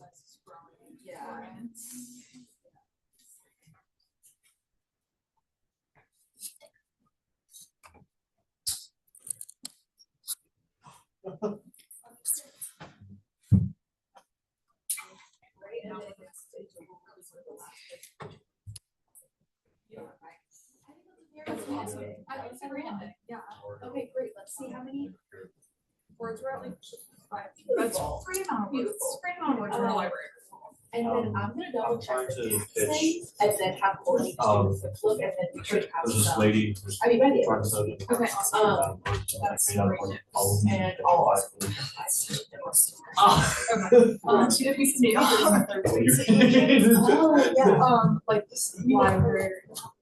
size is growing. Yeah. Yeah. Okay, great. Let's see how many Words were at like 5. That's great amount of words. Great amount of words for a library. And then I'm gonna double check trying the to text pitch, things and then have Courtney just do a quick look and then we should have there's this some. lady who's I mean, ready. trying to sell you. Okay, awesome. That's great. And all. Okay. She did me some nails on the third grade. Oh, yeah. Like this library,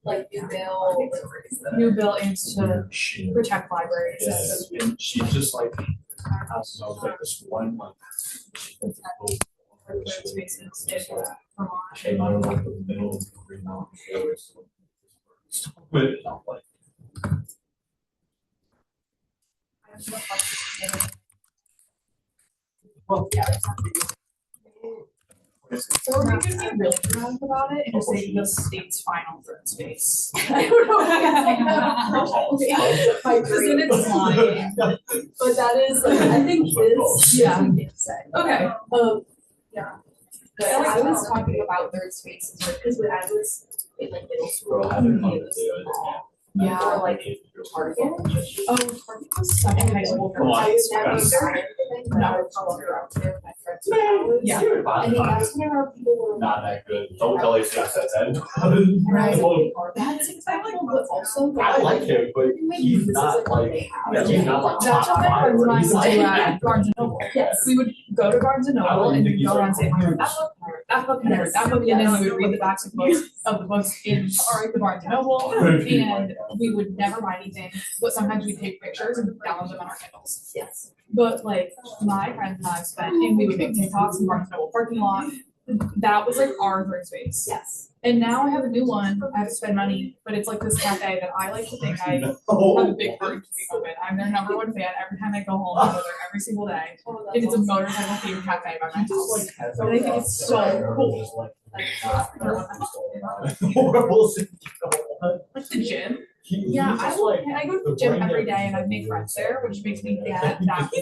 Like new bill aims to protect libraries. Yeah, and she just like has no like this one like Spaces in Vermont. came out of like the middle of the Green Mountain Forest. But not like Well, yeah. Or we could be really dramatic about it and just say the state's final third space. I don't know. Because then it's lying. But that is like, I think this. Yeah. We can say. Okay. Yeah. But I was talking about third spaces because when I was in like middle school, Girl, it having fun was with it. Yeah. or like Target. Oh, Target was such a high school for I was never Yes. there. But I would follow her out there with my friends. when I was- Yeah. And then that's whenever people were. Not that good. Don't tell AC I said that. Right. That's acceptable, but also. I like him, but he's not like, he's not like. That's what my friends and I used to do at Barnes and Noble. Yes. We would go to Barnes and Noble and we'd go around and say, Yes. that book, that book, and then we would read the backs of the books in the Barnes and Noble, and we would never buy anything, but sometimes we'd take pictures and download them on our Kindles. Yes. But like my friends and I spent, and we would make TikToks in the Barnes and Noble parking lot. That was like our third space. Yes. And now I have a new one. I have to spend money, but it's like this cafe that I like to think I have a big part in keeping open. I'm their number one fan. Every time I go home, I go there every single day. And it's a motorcycle themed cafe by my house. And I think it's so cool. Like the gym. Yeah, I go to the gym every day and I make friends there, which makes me think that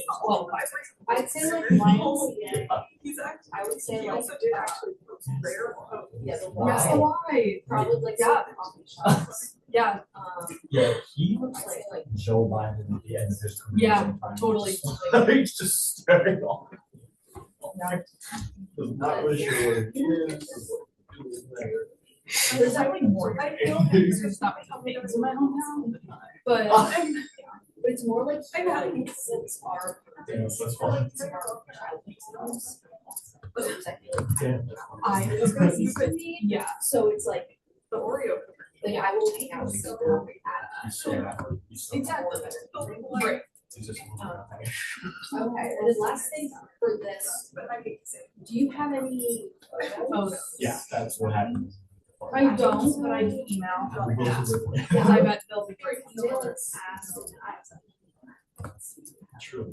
qualifies. I'd say like YMCA. I would say like. Yeah, the Yes, Y. the why. Probably like Yeah. coffee shops. Yeah, Yeah, he I'd say like. Joe Biden at the end of his career. Yeah, sometimes. totally. He's just staring off. I'm not really sure what it is. there's definitely more. I feel because there's not many things in my hometown, but But it's more like since our. Yeah, that's I like fine. to our childhood homes. But it's like. Yeah. yeah. So it's like, The Oreo. like I will hang out with them He's so mad. He's so Exactly. mad. Right. He's just. Okay, and then last thing for this, do you have any photos? Yeah, that's what happened. I don't, but I do email. Because I bet they'll be great. Let's ask. True.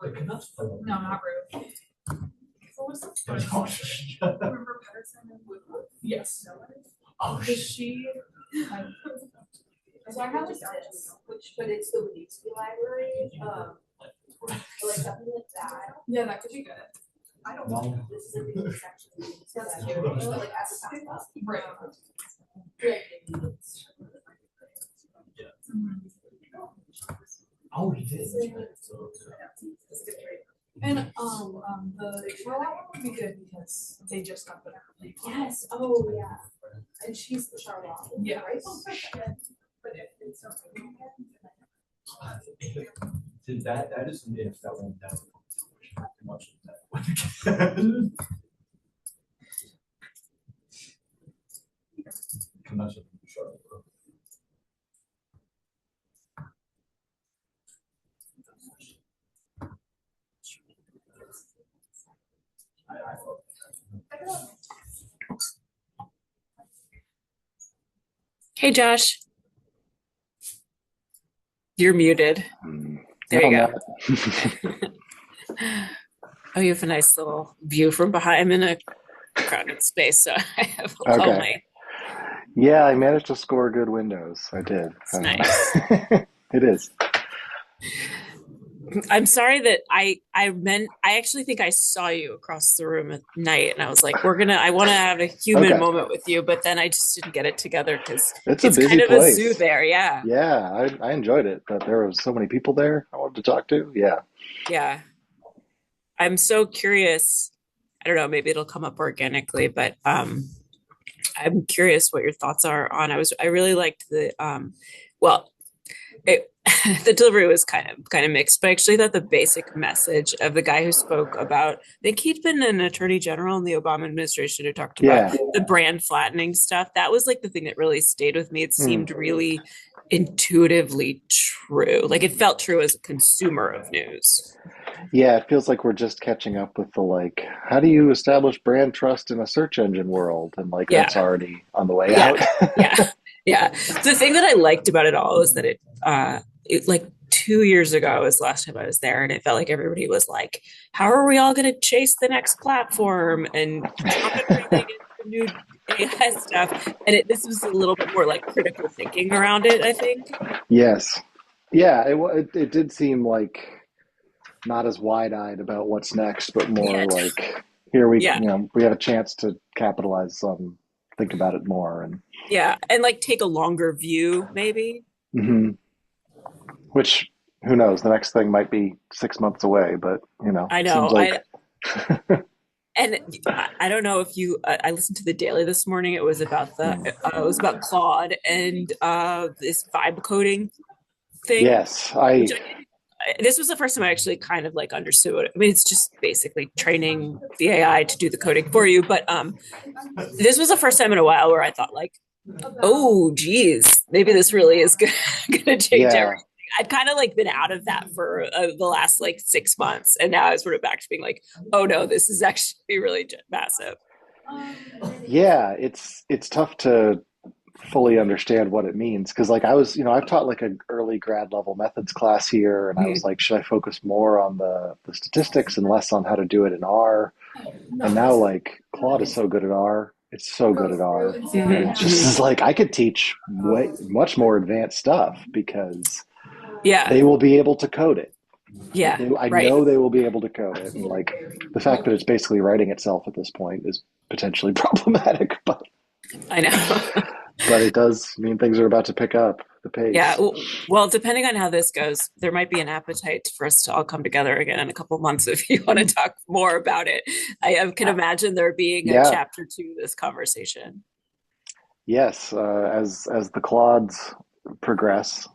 No, not rude. Remember Patterson and Woodward? Yes. Oh, Because she. So I have this, but it's the Winooski Library, or like something like that. Yeah, that could be good. I don't No. know. This is a big section. That's cute. Like as a backup. Right. Oh, he did. And the Charlotte one would be good because they just got the. Yes, oh, yeah. And she's the Charlotte. Yeah. Right? Did that is an if that went down. Not too much of that. Convention from Charlotte. Hey, Josh. You're muted. There you go. Oh, you have a nice little view from behind. I'm in a crowded space, so I have all Okay. my. Yeah, I managed to score good windows. I did. It's nice. It is. I'm sorry that I actually think I saw you across the room at night, and I was like, I want to have a human Okay. moment with you, but then I just didn't get it together because It's a it's kind busy of a zoo place. there. Yeah, Yeah, I enjoyed it, but there was so many people there I wanted to talk to. Yeah. yeah. I'm so curious. I don't know, maybe it'll come up organically, but I'm curious what your thoughts are on. I really liked well, it, the delivery was kind of mixed, but I actually thought the basic message of the guy who spoke about, I think he'd been an attorney general in the Obama administration who talked about Yeah. the brand flattening stuff. That was like the thing that really stayed with me. It Mm. seemed really intuitively true. Like it felt true as a consumer of news. Yeah, it feels like we're just catching up with the like, how do you establish brand trust in a search engine world? And like that's Yeah. already on the way Yeah. out. Yeah. Yeah. The thing that I liked about it all is that it like 2 years ago was the last time I was there, and it felt like everybody was like, how are we all going to chase the next platform and drop everything into the new AI stuff? And this was a little bit more like critical thinking around it, I think. Yes. Yeah, it did seem like not as wide-eyed about what's next, but Yeah. more like here Yeah. we have a chance to capitalize on, think about it more, and Yeah. And like take a longer view, maybe. hmm which who knows, the next thing might be 6 months away, but I seems know. like And I don't know if I listened to the Daily this morning. It was about Claude and this vibe coding thing, yes, I which this was the first time I actually kind of like understood what I mean. It's just basically training the AI to do the coding for you. But this was the first time in a while where I thought like, oh, geez, maybe this really is going to change yeah, everything. I'd kind of like been out of that for the last like 6 months, and now I was sort of back to being like, oh no, this is actually really massive. yeah, it's tough to fully understand what it means because like I've taught like a early grad level methods class here, and I was Mhm. like, should I focus more on the statistics and less on how to do it in R? And now like Claude is so good at R, it's so good at R, and Mhm. it just Mhm. is like I could teach way much more advanced stuff because Yeah, they will be able to code it. yeah, I right. know they will be able to code it, and like the fact that it's basically writing itself at this point is potentially problematic, I know. but it does mean things are about to pick up the Yeah. pace. Well, depending on how this goes, there might be an appetite for us to all come together again in a couple months if you want to talk more about it. I can imagine there being a Yeah, chapter two to this conversation. yes. As the Claudes progress,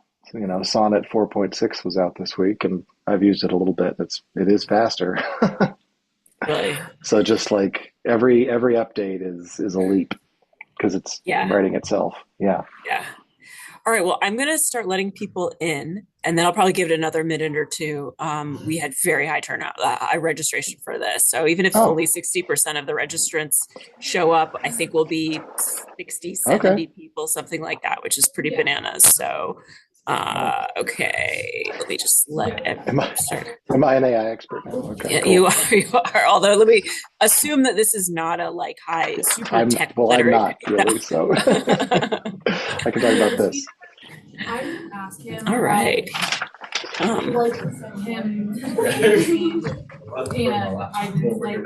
Sonnet 4.6 was out this week, and I've used it a little bit. It is faster. Really. So just like every update is a leap because it's Yeah. writing itself. Yeah. Yeah. All right. Well, I'm going to start letting people in, and then I'll probably give it another minute or two. We had very high turnout, high registration for this. So even if Oh, only 60% of the registrants show up, I think we'll be 60, okay. 70 people, something like that, which is pretty bananas. So, okay, let me just let Am everyone I start. am I an AI expert now? Okay, Yeah, you cool. are, you are. Although let me assume that this is not a like high, super tech I'm literate. not really, so I can talk about this. I asked him All about right. like him and I didn't like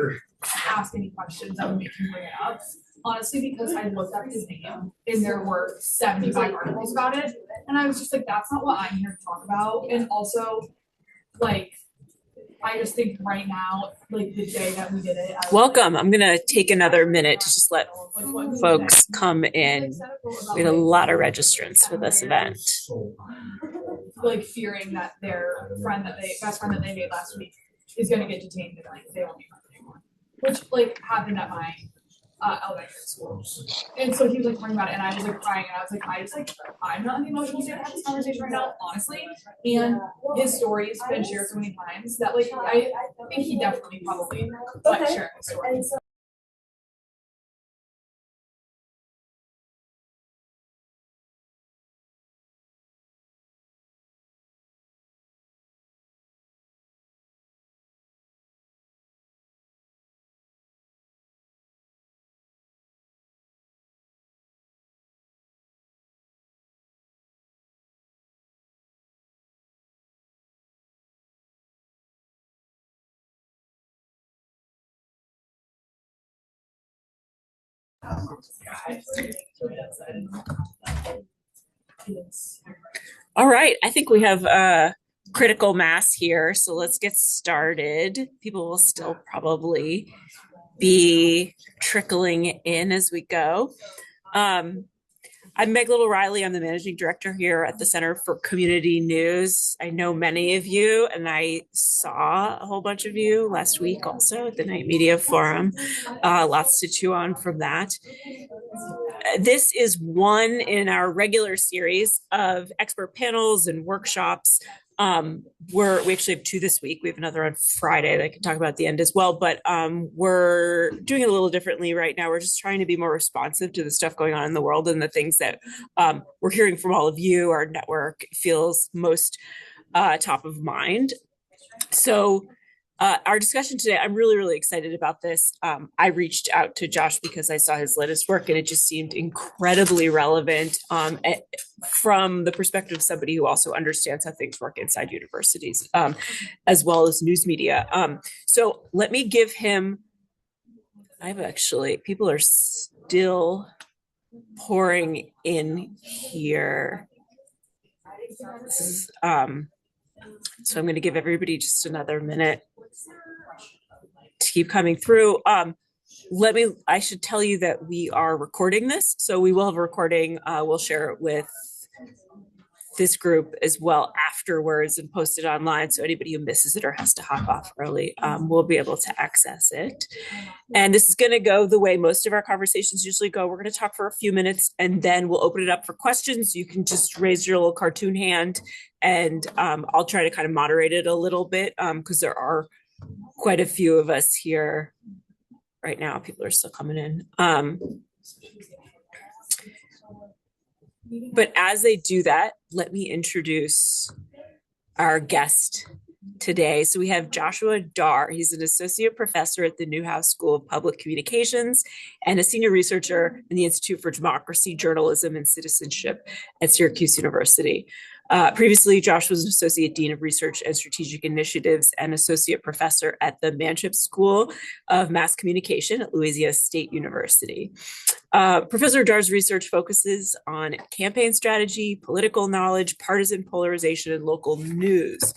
ask any questions that would make him bring it up. Honestly, because I looked up his name and there were 75 articles about it. And I was just like, that's not what I'm here to talk about. And also, like, I just think right now, like the day that we did it, I was Welcome. I'm going to take another minute to just let folks come in. We had a lot of registrants for this event. like fearing that their best friend that they made last week is gonna get detained and like they won't be friends anymore. Which like happened at my elementary school. And so he was like talking about it and I was like crying and I was like, I'm not in the emotional state to have this conversation right now, honestly. And his story's been shared so many times that like I think he definitely probably like sharing his story. All right, I think we have critical mass here, so let's get started. People will still probably be trickling in as we go. I'm Meg Little-Riley. I'm the managing director here at the Center for Community News. I know many of you, and I saw a whole bunch of you last week also at the Night Media Forum. Lots to chew on from that. This is one in our regular series of expert panels and workshops. We actually have two this week. We have another on Friday that I can talk about at the end as well, but we're doing it a little differently right now. We're just trying to be more responsive to the stuff going on in the world and the things that we're hearing from all of you. Our network feels most top of mind. So our discussion today, I'm really, really excited about this. I reached out to Josh because I saw his latest work and it just seemed incredibly relevant from the perspective of somebody who also understands how things work inside universities, as well as news media. So let me give him, people are still pouring in here. This is, so I'm going to give everybody just another minute to keep coming through. I should tell you that we are recording this. So we will have a recording. We'll share it with this group as well afterwards and post it online. So anybody who misses it or has to hop off early will be able to access it. And this is going to go the way most of our conversations usually go. We're going to talk for a few minutes and then we'll open it up for questions. You can just raise your little cartoon hand and I'll try to kind of moderate it a little bit because there are quite a few of us here right now. People are still coming in. But as they do that, let me introduce our guest today. So we have Joshua Darr. He's an associate professor at the Newhouse School of Public Communications and a senior researcher in the Institute for Democracy, Journalism, and Citizenship at Syracuse University. Previously, Josh was an associate dean of research and strategic initiatives and associate professor at the Manship School of Mass Communication at Louisiana State University. Professor Darr's research focuses on campaign strategy, political knowledge, partisan polarization, and local news.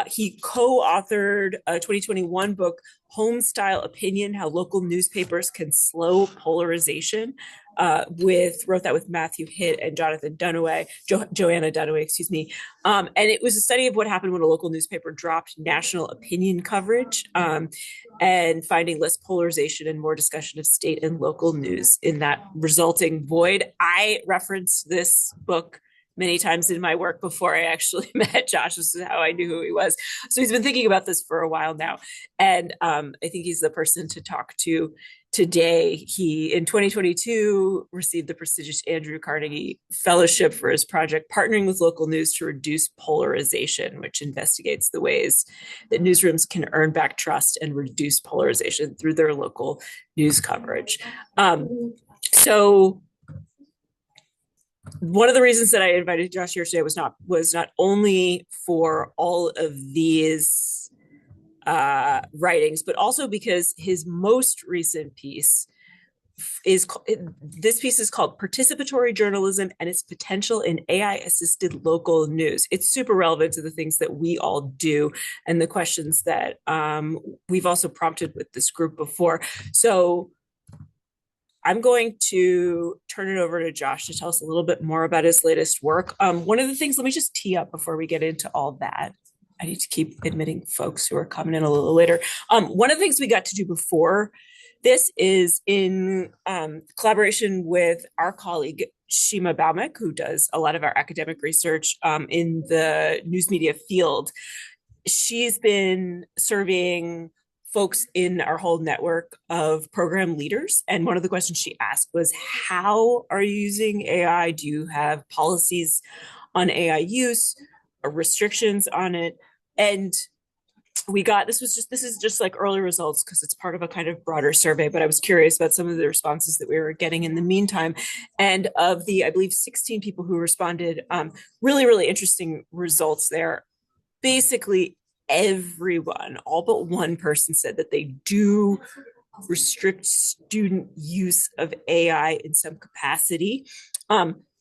He co-authored a 2021 book, Homestyle Opinion, How Local Newspapers Can Slow Polarization, wrote that with Matthew Hitt and Joanna Dunaway, excuse me. And it was a study of what happened when a local newspaper dropped national opinion coverage and finding less polarization and more discussion of state and local news in that resulting void. I referenced this book many times in my work before I actually met Josh. This is how I knew who he was. So he's been thinking about this for a while now. And I think he's the person to talk to today. He, in 2022, received the prestigious Andrew Carnegie Fellowship for his project, Partnering with Local News to Reduce Polarization, which investigates the ways that newsrooms can earn back trust and reduce polarization through their local news coverage. So one of the reasons that I invited Josh here today was not only for all of these writings, but also because his most recent piece is called Participatory Journalism and Its Potential in AI-Assisted Local News. It's super relevant to the things that we all do and the questions that we've also prompted with this group before. So I'm going to turn it over to Josh to tell us a little bit more about his latest work. One of the things, let me just tee up before we get into all that. I need to keep admitting folks who are coming in a little later. One of the things we got to do before this is in collaboration with our colleague, Shima Baumek, who does a lot of our academic research in the news media field. She's been surveying folks in our whole network of program leaders. And one of the questions she asked was, how are you using AI? Do you have policies on AI use or restrictions on it? And this is just like early results because it's part of a kind of broader survey, but I was curious about some of the responses that we were getting in the meantime. And of the, I believe, 16 people who responded, really, really interesting results there. Basically, everyone, all but one person, said that they do restrict student use of AI in some capacity.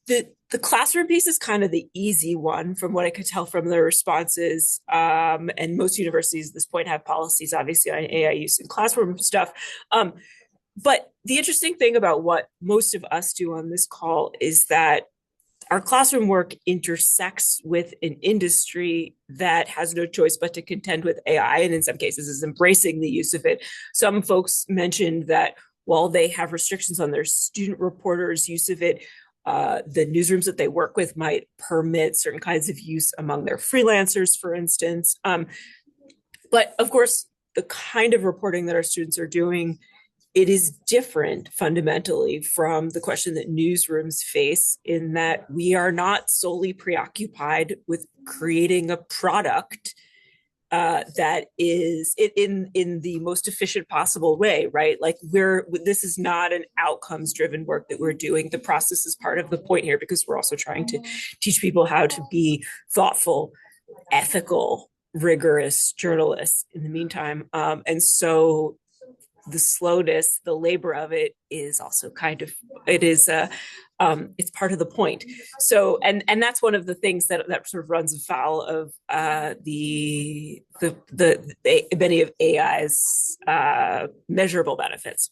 The classroom piece is kind of the easy one from what I could tell from the responses. And most universities at this point have policies, obviously, on AI use in classroom stuff. But the interesting thing about what most of us do on this call is that our classroom work intersects with an industry that has no choice but to contend with AI, and in some cases is embracing the use of it. Some folks mentioned that while they have restrictions on their student reporters' use of it, the newsrooms that they work with might permit certain kinds of use among their freelancers, for instance. But of course, the kind of reporting that our students are doing, it is different fundamentally from the question that newsrooms face, in that we are not solely preoccupied with creating a product that is in the most efficient possible way, right? Like this is not an outcomes driven work that we're doing. The process is part of the point here, because we're also trying to teach people how to be thoughtful, ethical, rigorous journalists in the meantime. And so the slowness, the labor of it is also kind of, it's part of the point. So, and that's one of the things that sort of runs afoul of the many of AI's measurable benefits.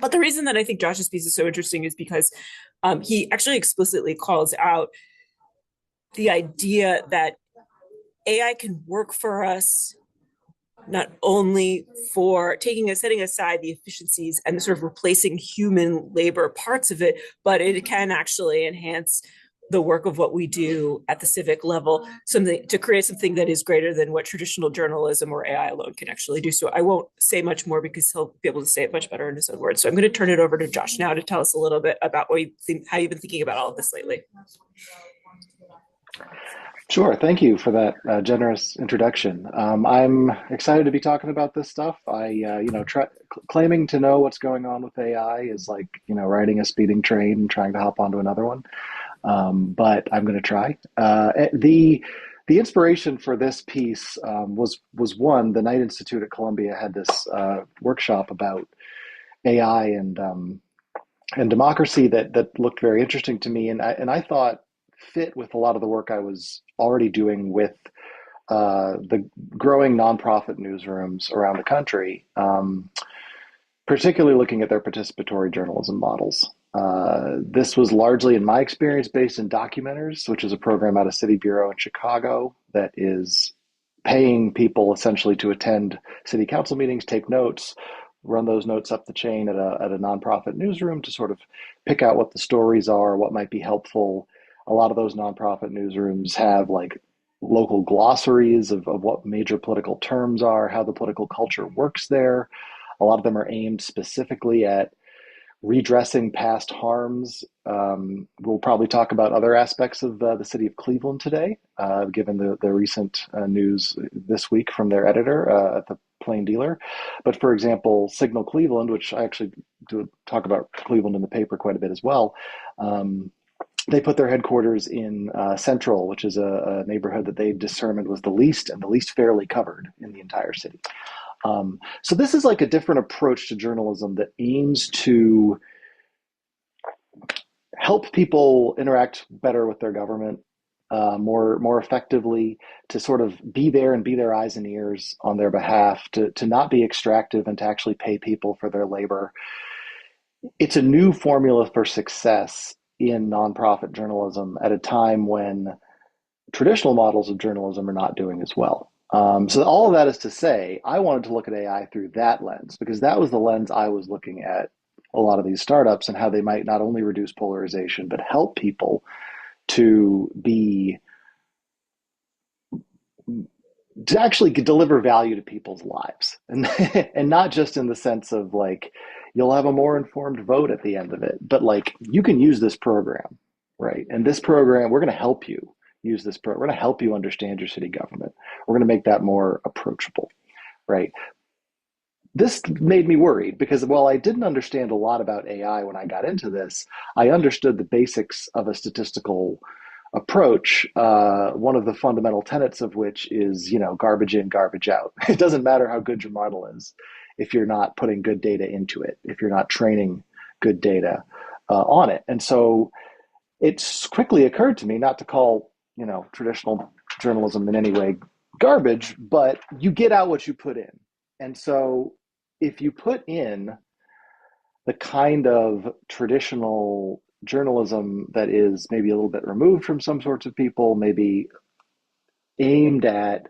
But the reason that I think Josh's piece is so interesting is because he actually explicitly calls out the idea that AI can work for us not only for setting aside the efficiencies and the sort of replacing human labor parts of it, but it can actually enhance the work of what we do at the civic level, something to create something that is greater than what traditional journalism or AI alone can actually do. So I won't say much more because he'll be able to say it much better in his own words. So I'm going to turn it over to Josh now to tell us a little bit about how you've been thinking about all of this lately. Sure. Thank you for that generous introduction. I'm excited to be talking about this stuff. Claiming to know what's going on with AI is like, riding a speeding train and trying to hop onto another one. But I'm going to try. The inspiration for this piece was one, the Knight Institute at Columbia had this workshop about AI and democracy that looked very interesting to me, and I thought fit with a lot of the work I was already doing with the growing nonprofit newsrooms around the country, particularly looking at their participatory journalism models. This was largely, in my experience, based in Documenters, which is a program out of City Bureau in Chicago that is paying people essentially to attend city council meetings, take notes, run those notes up the chain at a nonprofit newsroom to sort of pick out what the stories are, what might be helpful. A lot of those nonprofit newsrooms have like local glossaries of what major political terms are, how the political culture works there. A lot of them are aimed specifically at redressing past harms. We'll probably talk about other aspects of the city of Cleveland today, given the recent news this week from their editor at the Plain Dealer. But for example, Signal Cleveland, which I actually do talk about Cleveland in the paper quite a bit as well, they put their headquarters in Central, which is a neighborhood that they determined was the least fairly covered in the entire city. So this is like a different approach to journalism that aims to help people interact better with their government more effectively, to sort of be there and be their eyes and ears on their behalf, to not be extractive and to actually pay people for their labor. It's a new formula for success in nonprofit journalism at a time when traditional models of journalism are not doing as well. So all of that is to say, I wanted to look at AI through that lens, because that was the lens I was looking at a lot of these startups and how they might not only reduce polarization, but help people to actually deliver value to people's lives. And not just in the sense of like, you'll have a more informed vote at the end of it, but like, you can use this program, right? And this program, we're going to help you use this program. We're going to help you understand your city government. We're going to make that more approachable, right? This made me worried because while I didn't understand a lot about AI when I got into this, I understood the basics of a statistical approach, one of the fundamental tenets of which is, garbage in, garbage out. It doesn't matter how good your model is. if you're not putting good data into it, if you're not training good data on it. And so it's quickly occurred to me not to call, traditional journalism in any way garbage, but you get out what you put in. And so if you put in the kind of traditional journalism that is maybe a little bit removed from some sorts of people, maybe aimed at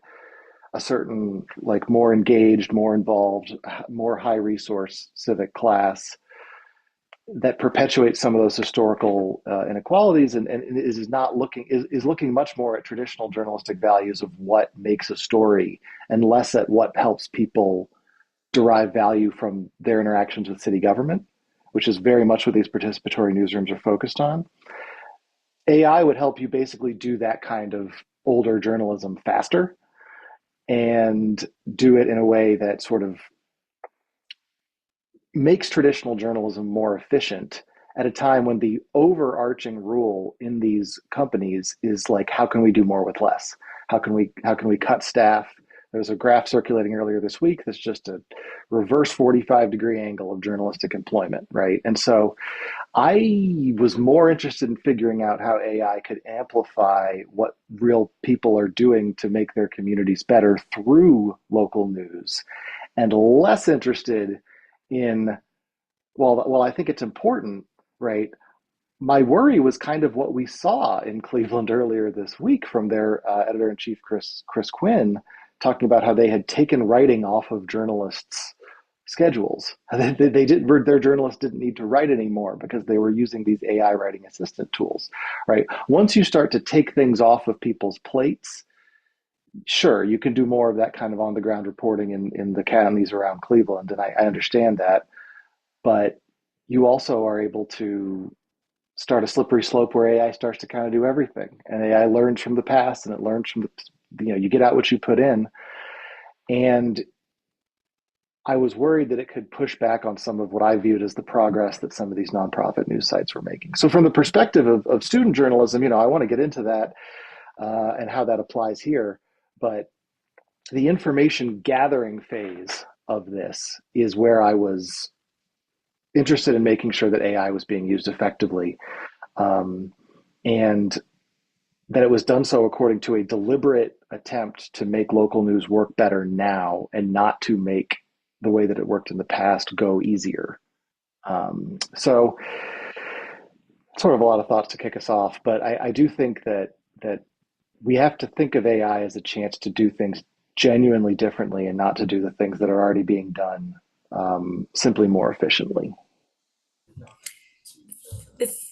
a certain, like, more engaged, more involved, more high resource civic class that perpetuates some of those historical inequalities and is not looking is looking much more at traditional journalistic values of what makes a story and less at what helps people derive value from their interactions with city government, which is very much what these participatory newsrooms are focused on. AI would help you basically do that kind of older journalism faster and do it in a way that sort of makes traditional journalism more efficient at a time when the overarching rule in these companies is like, how can we do more with less? How can we cut staff? There's a graph circulating earlier this week that's just a reverse 45-degree angle of journalistic employment, right? And so I was more interested in figuring out how AI could amplify what real people are doing to make their communities better through local news, and less interested in, well, I think it's important, right? My worry was kind of what we saw in Cleveland earlier this week from their editor-in-chief, Chris Quinn, talking about how they had taken writing off of journalists' schedules. Their journalists didn't need to write anymore because they were using these AI writing assistant tools, right? Once you start to take things off of people's plates, sure, you can do more of that kind of on-the-ground reporting in the counties around Cleveland, and I understand that. But you also are able to start a slippery slope where AI starts to kind of do everything. And AI learns from the past, and it learns from you get out what you put in. And I was worried that it could push back on some of what I viewed as the progress that some of these nonprofit news sites were making. So from the perspective of student journalism, I want to get into that and how that applies here. But the information gathering phase of this is where I was interested in making sure that AI was being used effectively, and that it was done so according to a deliberate attempt to make local news work better now and not to make the way that it worked in the past go easier. So sort of a lot of thoughts to kick us off, but I do think that we have to think of AI as a chance to do things genuinely differently and not to do the things that are already being done simply more efficiently.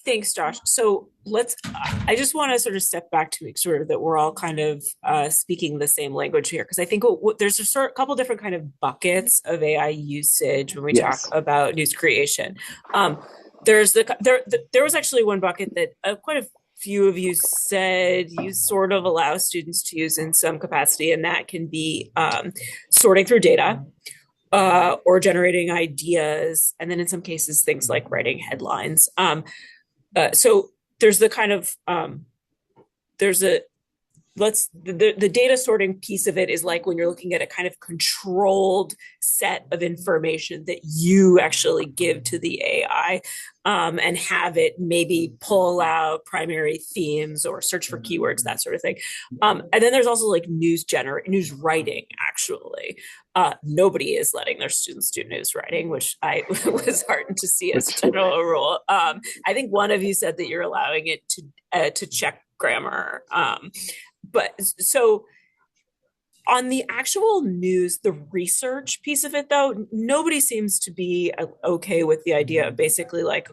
Thanks, Josh. So I just want to sort of step back to make sure that we're all kind of speaking the same language here, because I think there's a couple different kind of buckets of AI usage when we talk about news creation. There was actually one bucket that quite a few of you said you sort of allow students to use in some capacity, and that can be sorting through data. Or generating ideas, and then in some cases, things like writing headlines. So there's the kind of the data sorting piece of it is like when you're looking at a kind of controlled set of information that you actually give to the AI, and have it maybe pull out primary themes or search for keywords, that sort of thing. And then there's also like news writing, actually. Nobody is letting their students do news writing, which I was heartened to see as a general rule. I think one of you said that you're allowing it to check grammar. But so on the actual news, the research piece of it, though, nobody seems to be okay with the idea of basically like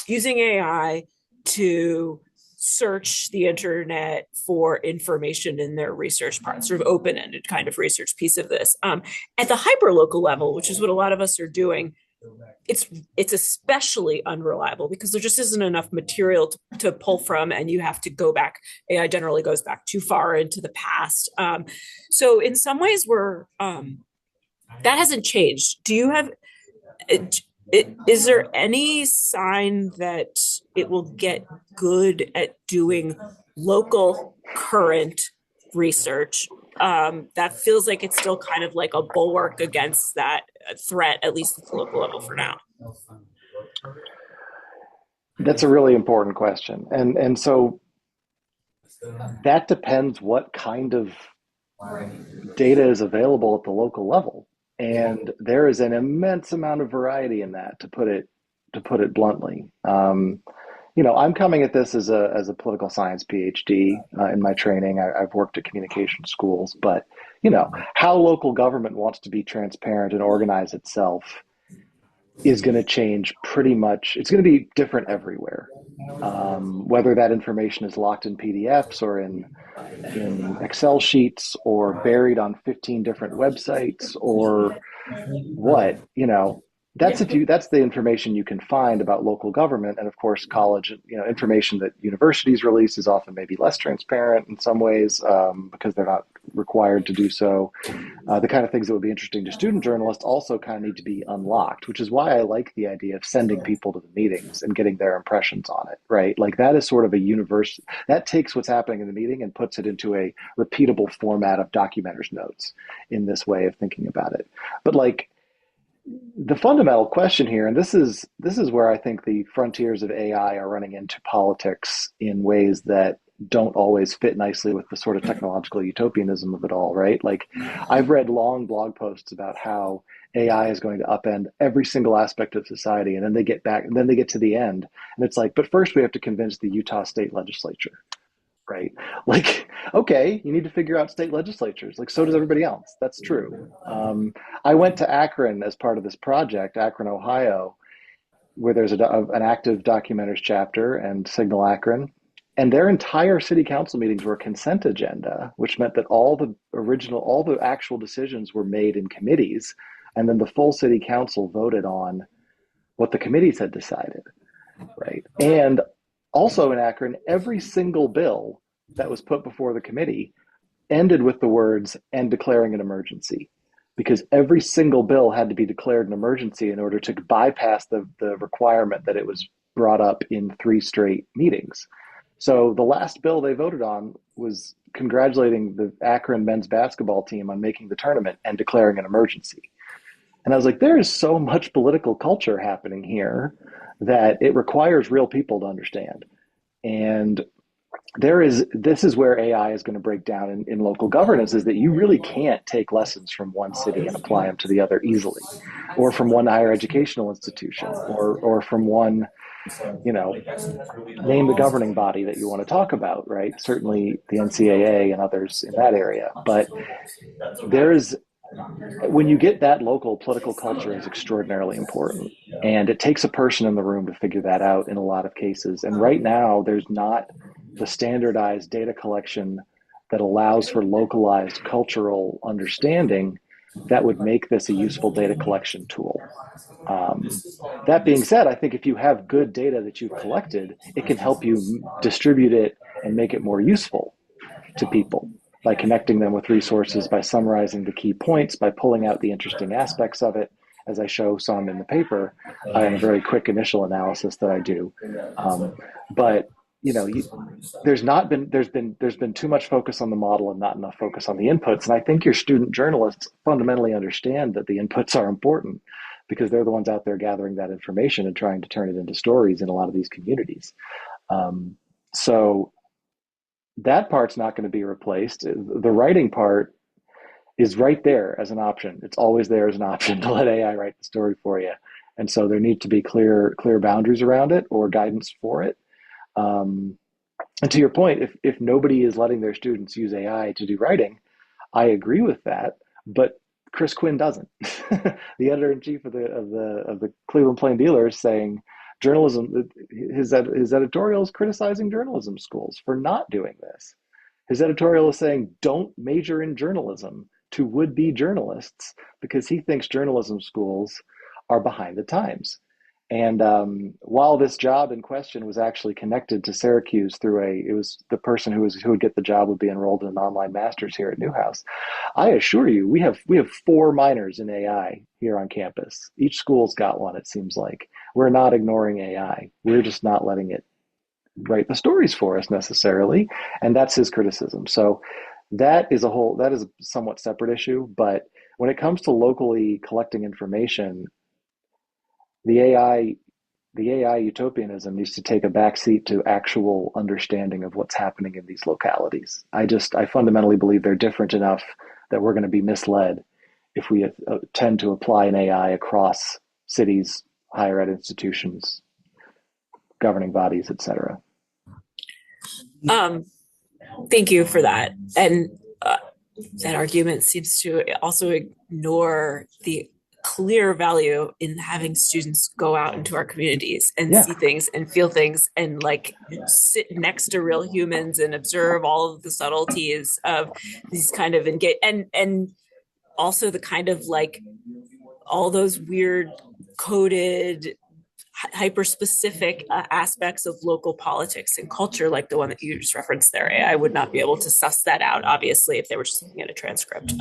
using AI to search the internet for information in their research part, sort of open-ended kind of research piece of this. At the hyperlocal level, which is what a lot of us are doing, it's especially unreliable because there just isn't enough material to pull from, and you have to go back. AI generally goes back too far into the past. So in some ways, that hasn't changed. Do you have? Is there any sign that it will get good at doing local current research that feels like it's still kind of like a bulwark against that threat, at least at the local level for now. That's a really important question. And so that depends what kind of data is available at the local level. And there is an immense amount of variety in that, to put it bluntly. I'm coming at this as a political science PhD in my training. I've worked at communication schools, but how local government wants to be transparent and organize itself is going to change pretty much. It's going to be different everywhere. Whether that information is locked in PDFs or in Excel sheets or buried on 15 different websites or what, that's the information you can find about local government. And of course, college, information that universities release is often maybe less transparent in some ways because they're not required to do so. The kind of things that would be interesting to student journalists also kind of need to be unlocked, which is why I like the idea of sending people to the meetings and getting their impressions on it, right? Like that is sort of a universe that takes what's happening in the meeting and puts it into a repeatable format of documenter's notes in this way of thinking about it. But like, the fundamental question here, and this is where I think the frontiers of AI are running into politics in ways that don't always fit nicely with the sort of technological utopianism of it all, right? Like I've read long blog posts about how AI is going to upend every single aspect of society, and then they get to the end, and it's like, but first we have to convince the Utah state legislature. Right? Like, okay, you need to figure out state legislatures. Like, so does everybody else. That's true. I went to Akron as part of this project, Akron, Ohio, where there's an active documenters chapter, and Signal Akron. And their entire city council meetings were a consent agenda, which meant that all the actual decisions were made in committees. And then the full city council voted on what the committees had decided. Right. And also in Akron, every single bill that was put before the committee ended with the words "and declaring an emergency," because every single bill had to be declared an emergency in order to bypass the requirement that it was brought up in 3 straight meetings. So the last bill they voted on was congratulating the Akron men's basketball team on making the tournament and declaring an emergency. And I was like, there is so much political culture happening here that it requires real people to understand. And this is where AI is going to break down in local governance, is that you really can't take lessons from one city and apply them to the other easily, or from one higher educational institution, or from one, name the governing body that you want to talk about, right? Certainly the NCAA and others in that area. But when you get that local, political culture is extraordinarily important. And it takes a person in the room to figure that out in a lot of cases. And right now, there's not the standardized data collection that allows for localized cultural understanding that would make this a useful data collection tool. That being said, I think if you have good data that you've collected, it can help you distribute it and make it more useful to people, by connecting them with resources, by summarizing the key points, by pulling out the interesting aspects of it, as I show some in the paper, in a very quick initial analysis that I do. But there's been too much focus on the model and not enough focus on the inputs. And I think your student journalists fundamentally understand that the inputs are important, because they're the ones out there gathering that information and trying to turn it into stories in a lot of these communities. So that part's not going to be replaced. The writing part is right there as an option. It's always there as an option to let AI write the story for you. And so there need to be clear boundaries around it, or guidance for it. And to your point, if nobody is letting their students use AI to do writing, I agree with that. But Chris Quinn doesn't. The editor-in-chief of the Cleveland Plain Dealer is saying journalism, his editorial is criticizing journalism schools for not doing this. His editorial is saying, don't major in journalism to would-be journalists, because he thinks journalism schools are behind the times. And while this job in question was actually connected to Syracuse it was the person who would get the job would be enrolled in an online master's here at Newhouse. I assure you, we have 4 minors in AI here on campus. Each school's got one, it seems like. We're not ignoring AI. We're just not letting it write the stories for us necessarily. And that's his criticism. So That is a somewhat separate issue. But when it comes to locally collecting information, the AI the AI utopianism needs to take a backseat to actual understanding of what's happening in these localities. I fundamentally believe they're different enough that we're going to be misled if we tend to apply an AI across cities, higher ed institutions, governing bodies, etc. Thank you for that. And that argument seems to also ignore the clear value in having students go out into our communities and Yeah. see things and feel things and like sit next to real humans and observe all of the subtleties of these kind of engage and also the kind of like all those weird coded hyper specific aspects of local politics and culture, like the one that you just referenced there. I would not be able to suss that out, obviously, if they were just looking at a transcript.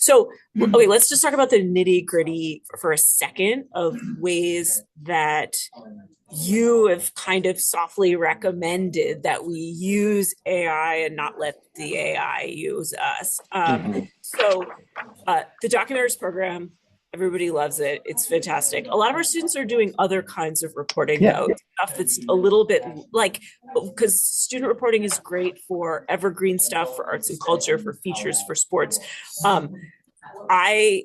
So, okay, let's just talk about the nitty gritty for a second of ways that you have kind of softly recommended that we use AI and not let the AI use us. So, the documenters program, everybody loves it. It's fantastic. A lot of our students are doing other kinds of reporting, though, stuff that's a little bit like, because student reporting is great for evergreen stuff, for arts and culture, for features, for sports. I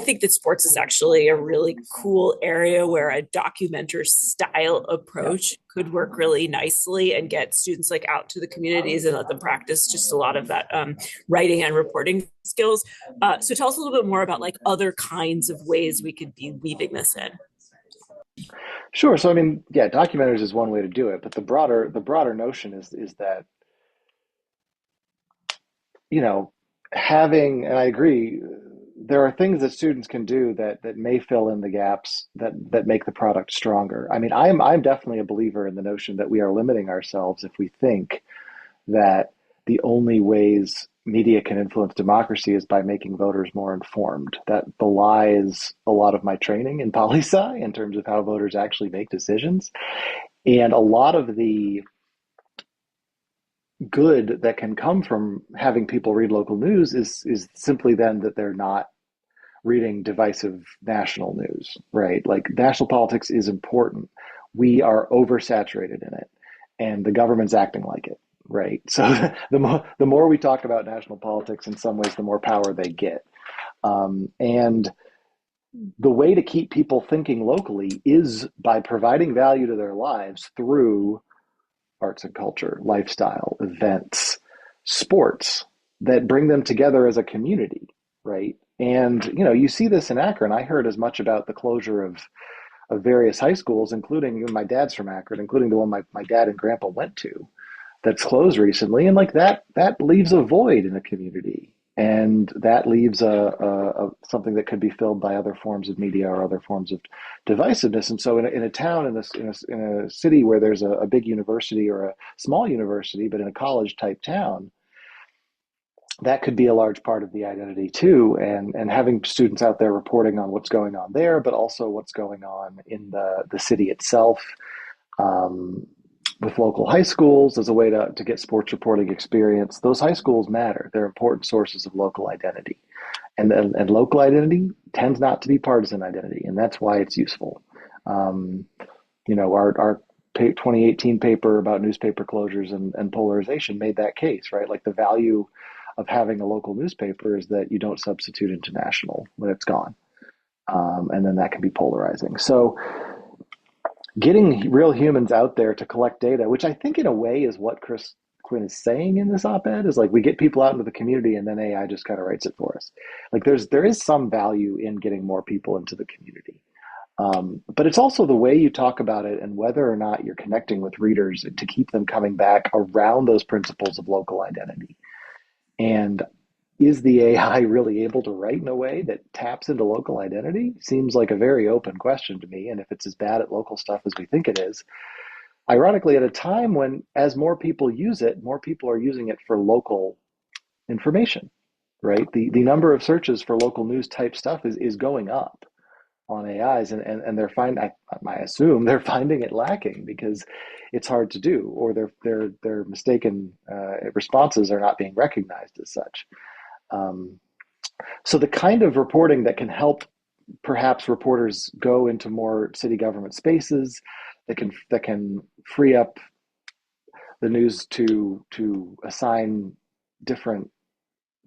think that sports is actually a really cool area where a documenter style approach could work really nicely and get students like out to the communities and let them practice just a lot of that writing and reporting skills. So tell us a little bit more about like other kinds of ways we could be weaving this in. Sure. So I mean, yeah, documentaries is one way to do it, but the broader notion is that, having, and I agree, there are things that students can do that may fill in the gaps that make the product stronger. I mean, I'm definitely a believer in the notion that we are limiting ourselves if we think that the only ways media can influence democracy is by making voters more informed. That belies a lot of my training in poli-sci in terms of how voters actually make decisions. And a lot of the good that can come from having people read local news is simply then that they're not reading divisive national news, right? Like national politics is important. We are oversaturated in it, and the government's acting like it, right? So the more we talk about national politics, in some ways, the more power they get. And the way to keep people thinking locally is by providing value to their lives through arts and culture, lifestyle, events, sports that bring them together as a community, right? And you see this in Akron. I heard as much about the closure of various high schools, including, my dad's from Akron, including the one my dad and grandpa went to, that's closed recently, and like that leaves a void in a community, and that leaves a something that could be filled by other forms of media or other forms of divisiveness. And so in a town, in a city where there's a big university or a small university, but in a college type town, that could be a large part of the identity too, and having students out there reporting on what's going on there, but also what's going on in the city itself, with local high schools as a way to get sports reporting experience. Those high schools matter. They're important sources of local identity. And local identity tends not to be partisan identity, and that's why it's useful. Our 2018 paper about newspaper closures and polarization made that case, right? Like the value of having a local newspaper is that you don't substitute into national when it's gone. And then that can be polarizing. So getting real humans out there to collect data, which I think in a way is what Chris Quinn is saying in this op-ed, is like we get people out into the community and then AI just kind of writes it for us. Like there is some value in getting more people into the community. But it's also the way you talk about it and whether or not you're connecting with readers to keep them coming back around those principles of local identity. And is the AI really able to write in a way that taps into local identity? Seems like a very open question to me. And if it's as bad at local stuff as we think it is, ironically, at a time when, as more people use it, more people are using it for local information, right? The number of searches for local news type stuff is going up. on AIs, and I assume they're finding it lacking because it's hard to do, or their mistaken responses are not being recognized as such. Um, so the kind of reporting that can help perhaps reporters go into more city government spaces, that can free up the news to assign different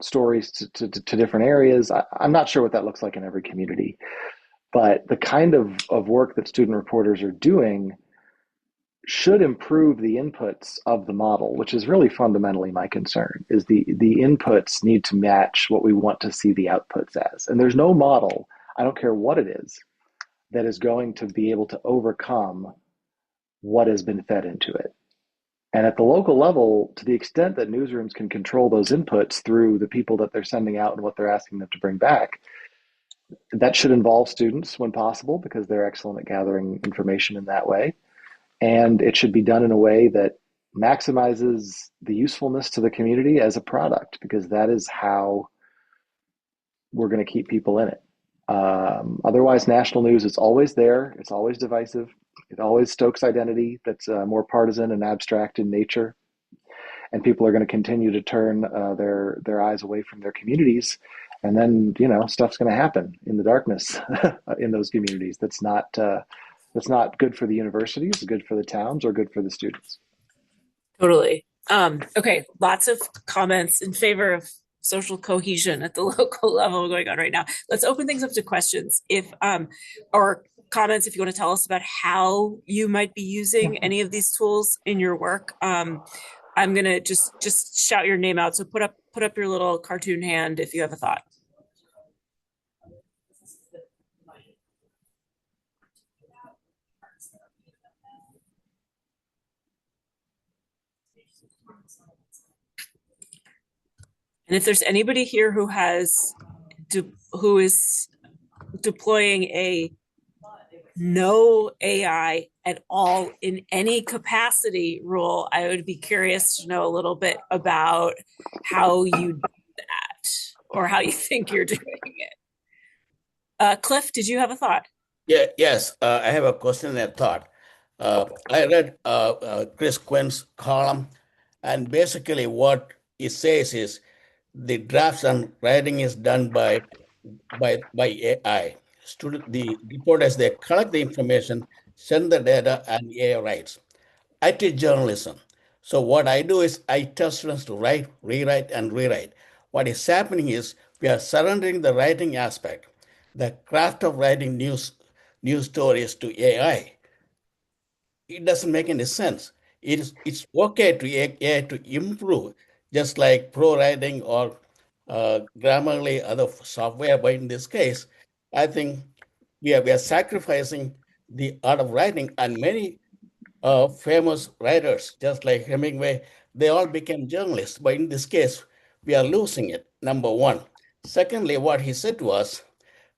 stories to different areas. I'm not sure what that looks like in every community, but the kind of work that student reporters are doing should improve the inputs of the model, which is really fundamentally my concern, is the inputs need to match what we want to see the outputs as. And there's no model, I don't care what it is, that is going to be able to overcome what has been fed into it. And at the local level, to the extent that newsrooms can control those inputs through the people that they're sending out and what they're asking them to bring back, that should involve students when possible, because they're excellent at gathering information in that way. And it should be done in a way that maximizes the usefulness to the community as a product, because that is how we're going to keep people in it. Otherwise, national news is always there. It's always divisive. It always stokes identity that's more partisan and abstract in nature. And people are going to continue to turn their eyes away from their communities. And then, stuff's going to happen in the darkness in those communities. That's not good for the universities, good for the towns, or good for the students. Totally. Okay, lots of comments in favor of social cohesion at the local level going on right now. Let's open things up to questions. Or comments if you want to tell us about how you might be using any of these tools in your work. I'm gonna just shout your name out. So put up your little cartoon hand if you have a thought. And if there's anybody here who is deploying a no AI at all in any capacity rule, I would be curious to know a little bit about how you do that, or how you think you're doing it. Cliff, did you have a thought? Yes, I have a question and a thought. I read Chris Quinn's column, and basically what it says is the drafts and writing is done by AI. The reporters, they collect the information, send the data, and AI writes. I teach journalism. So what I do is I tell students to write, rewrite, and rewrite. What is happening is we are surrendering the writing aspect, the craft of writing news stories to AI. It doesn't make any sense. It's okay to AI to improve, just like pro writing or Grammarly, other software. But in this case, I think we are sacrificing the art of writing, and many famous writers, just like Hemingway, they all became journalists. But in this case, we are losing it, number one. Secondly, what he said to us,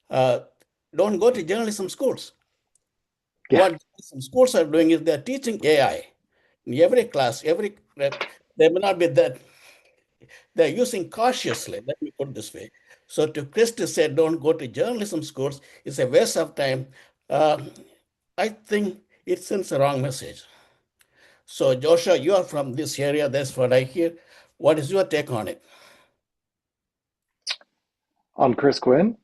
uh, don't go to journalism schools. Yeah. What some schools are doing is they're teaching AI in every class, they may not be that, they're using cautiously, let me put it this way. So to Chris to say, don't go to journalism schools is a waste of time. Uh, I think it sends the wrong message. So Joshua, you are from this area, that's what I hear. What is your take on it? On Chris Quinn?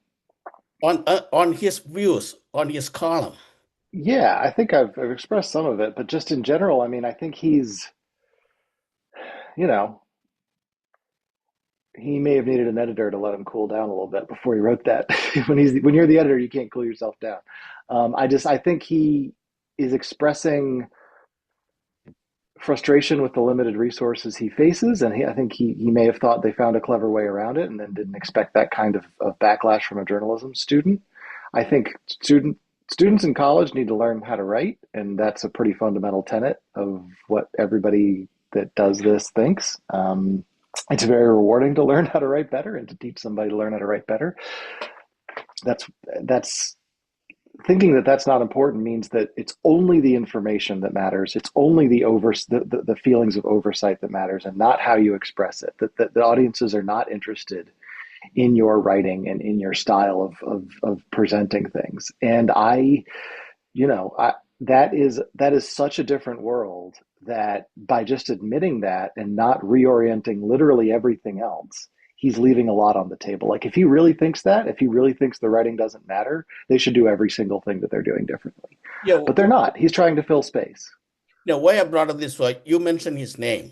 On his views, on his column. Yeah, I think I've expressed some of it, but just in general, I mean, I think he's, you know, he may have needed an editor to let him cool down a little bit before he wrote that. When you're the editor, you can't cool yourself down. I think he is expressing frustration with the limited resources he faces, and I think he may have thought they found a clever way around it, and then didn't expect that kind of backlash from a journalism student. I think students in college need to learn how to write, and that's a pretty fundamental tenet of what everybody that does this thinks. It's very rewarding to learn how to write better and to teach somebody to learn how to write better. That's thinking that that's not important means that it's only the information that matters. It's only the feelings of oversight that matters, and not how you express it. That the audiences are not interested in your writing and in your style of presenting things. And that is such a different world that by just admitting that and not reorienting literally everything else, he's leaving a lot on the table. Like if he really thinks the writing doesn't matter, they should do every single thing that they're doing differently. Yeah, But they're not. He's trying to fill space. now why I brought up this was you mentioned his name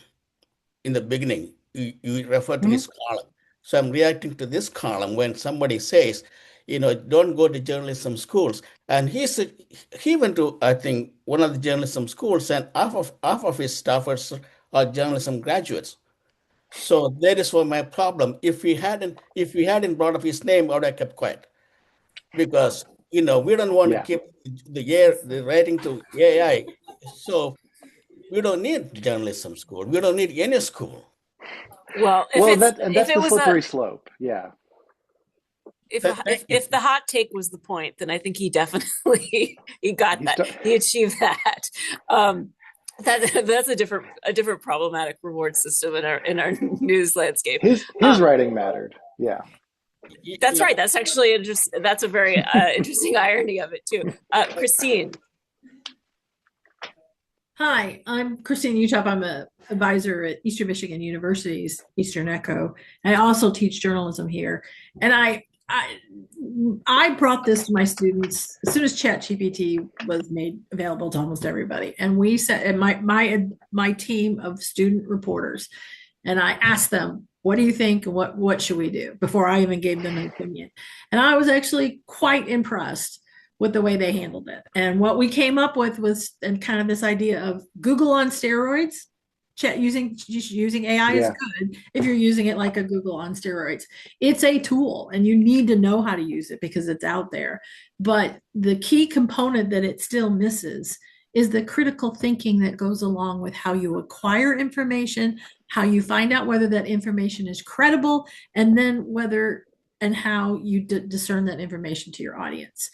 in the beginning. You referred to his column. So I'm reacting to this column when somebody says, don't go to journalism schools. And he went to, I think, one of the journalism schools, and half of his staffers are journalism graduates. So that is what my problem. If we hadn't brought up his name, I would have kept quiet because we don't want to Yeah. keep the writing to AI. So we don't need journalism school. We don't need any school. Well, That's if it the was slippery slope. Yeah. if the hot take was the point, then I think he definitely he got that. He achieved that. That's a different problematic reward system in our news landscape. His writing mattered. Yeah. That's right. That's actually interesting. That's a very interesting irony of it too. Christine. Hi, I'm Christine Utop. I'm an advisor at Eastern Michigan University's Eastern Echo. I also teach journalism here. And I brought this to my students as soon as ChatGPT was made available to almost everybody. And we said, and my team of student reporters, and I asked them, what do you think? What should we do? Before I even gave them an opinion. And I was actually quite impressed with the way they handled it. And what we came up with was and kind of this idea of Google on steroids. Using AI is good if you're using it like a Google on steroids. It's a tool and you need to know how to use it because it's out there. But the key component that it still misses is the critical thinking that goes along with how you acquire information, how you find out whether that information is credible, and then whether and how you discern that information to your audience.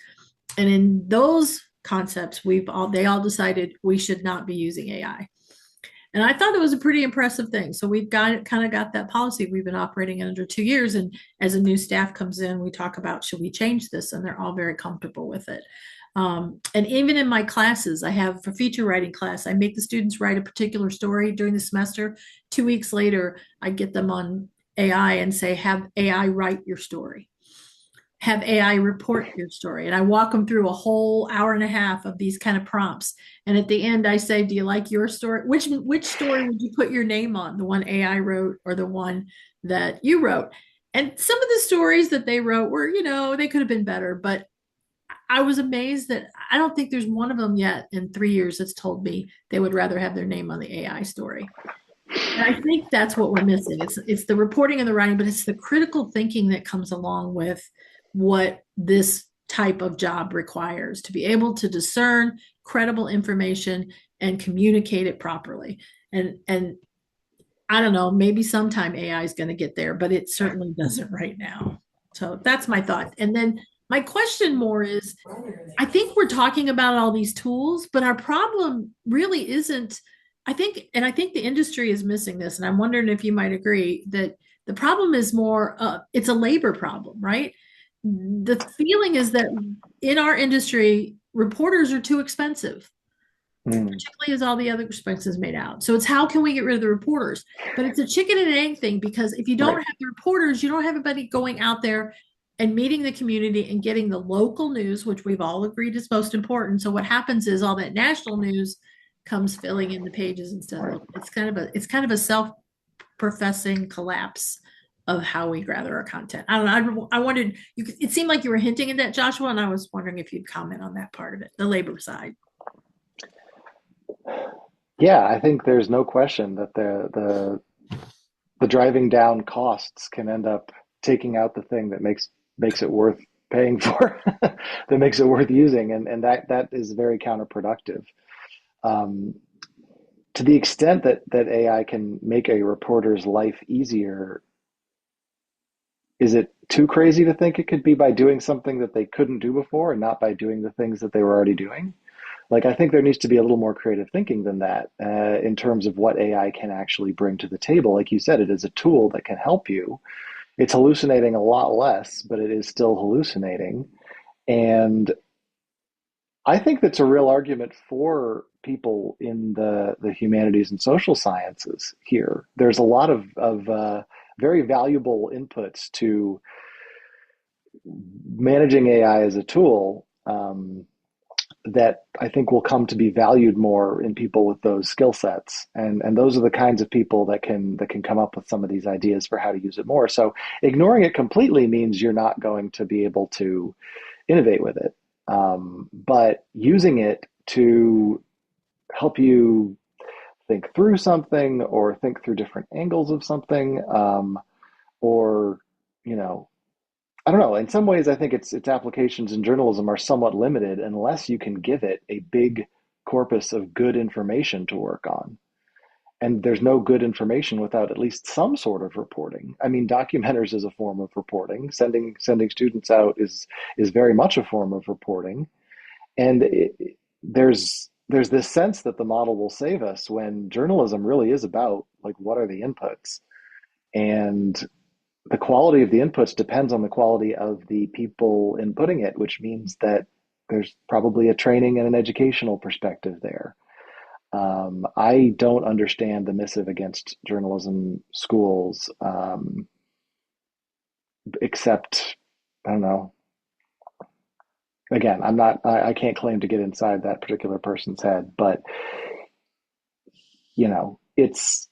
And in those concepts, they all decided we should not be using AI. And I thought it was a pretty impressive thing. So we've got that policy. We've been operating under 2 years. And as a new staff comes in, we talk about, should we change this? And they're all very comfortable with it. And even in my classes, I have a feature writing class. I make the students write a particular story during the semester. 2 weeks later, I get them on AI and say, have AI write your story. Have AI report your story. And I walk them through a whole hour and a half of these kind of prompts. And at the end, I say, do you like your story? Which story would you put your name on? The one AI wrote or the one that you wrote? And some of the stories that they wrote were, they could have been better. But I was amazed that I don't think there's one of them yet in 3 years that's told me they would rather have their name on the AI story. And I think that's what we're missing. It's the reporting and the writing, but it's the critical thinking that comes along with what this type of job requires to be able to discern credible information and communicate it properly. And I don't know, maybe sometime AI is going to get there, but it certainly doesn't right now. So that's my thought. And then my question more is, I think we're talking about all these tools, but our problem really isn't, I think the industry is missing this. And I'm wondering if you might agree that the problem is more, it's a labor problem, right? The feeling is that in our industry, reporters are too expensive, particularly as all the other expenses made out. So it's how can we get rid of the reporters? But it's a chicken and egg thing, because if you don't have the reporters, you don't have anybody going out there and meeting the community and getting the local news, which we've all agreed is most important. So what happens is all that national news comes filling in the pages instead of it's kind of a self-professing collapse of how we gather our content. I don't know. I wondered, it seemed like you were hinting at that, Joshua, and I was wondering if you'd comment on that part of it, the labor side. Yeah, I think there's no question that the driving down costs can end up taking out the thing that makes it worth paying for, that makes it worth using, and that is very counterproductive. To the extent that AI can make a reporter's life easier, is it too crazy to think it could be by doing something that they couldn't do before and not by doing the things that they were already doing? Like, I think there needs to be a little more creative thinking than that in terms of what AI can actually bring to the table. Like you said, it is a tool that can help you. It's hallucinating a lot less, but it is still hallucinating. And I think that's a real argument for people in the humanities and social sciences here. There's a lot of very valuable inputs to managing AI as a tool that I think will come to be valued more in people with those skill sets. And those are the kinds of people that can come up with some of these ideas for how to use it more. So ignoring it completely means you're not going to be able to innovate with it. But using it to help you think through something or think through different angles of something, or, you know, I don't know. In some ways, I think its applications in journalism are somewhat limited unless you can give it a big corpus of good information to work on. And there's no good information without at least some sort of reporting. I mean, documenters is a form of reporting. Sending students out is very much a form of reporting. And there's this sense that the model will save us when journalism really is about like what are the inputs, and the quality of the inputs depends on the quality of the people inputting it, which means that there's probably a training and an educational perspective there. I don't understand the missive against journalism schools, except, I don't know. Again, I can't claim to get inside that particular person's head, but it's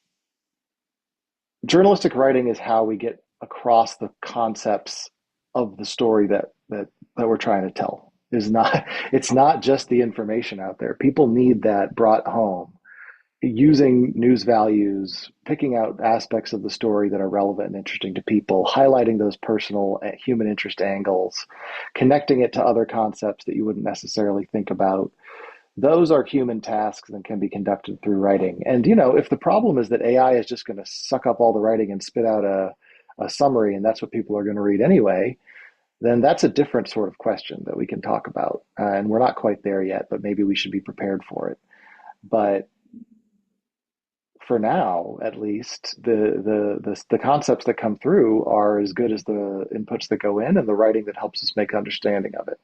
journalistic writing is how we get across the concepts of the story that we're trying to tell. It's not just the information out there. People need that brought home, using news values, picking out aspects of the story that are relevant and interesting to people, highlighting those personal human interest angles, connecting it to other concepts that you wouldn't necessarily think about. Those are human tasks and can be conducted through writing. And if the problem is that AI is just going to suck up all the writing and spit out a summary, and that's what people are going to read anyway, then that's a different sort of question that we can talk about. And we're not quite there yet, but maybe we should be prepared for it. But for now, at least, the concepts that come through are as good as the inputs that go in and the writing that helps us make understanding of it.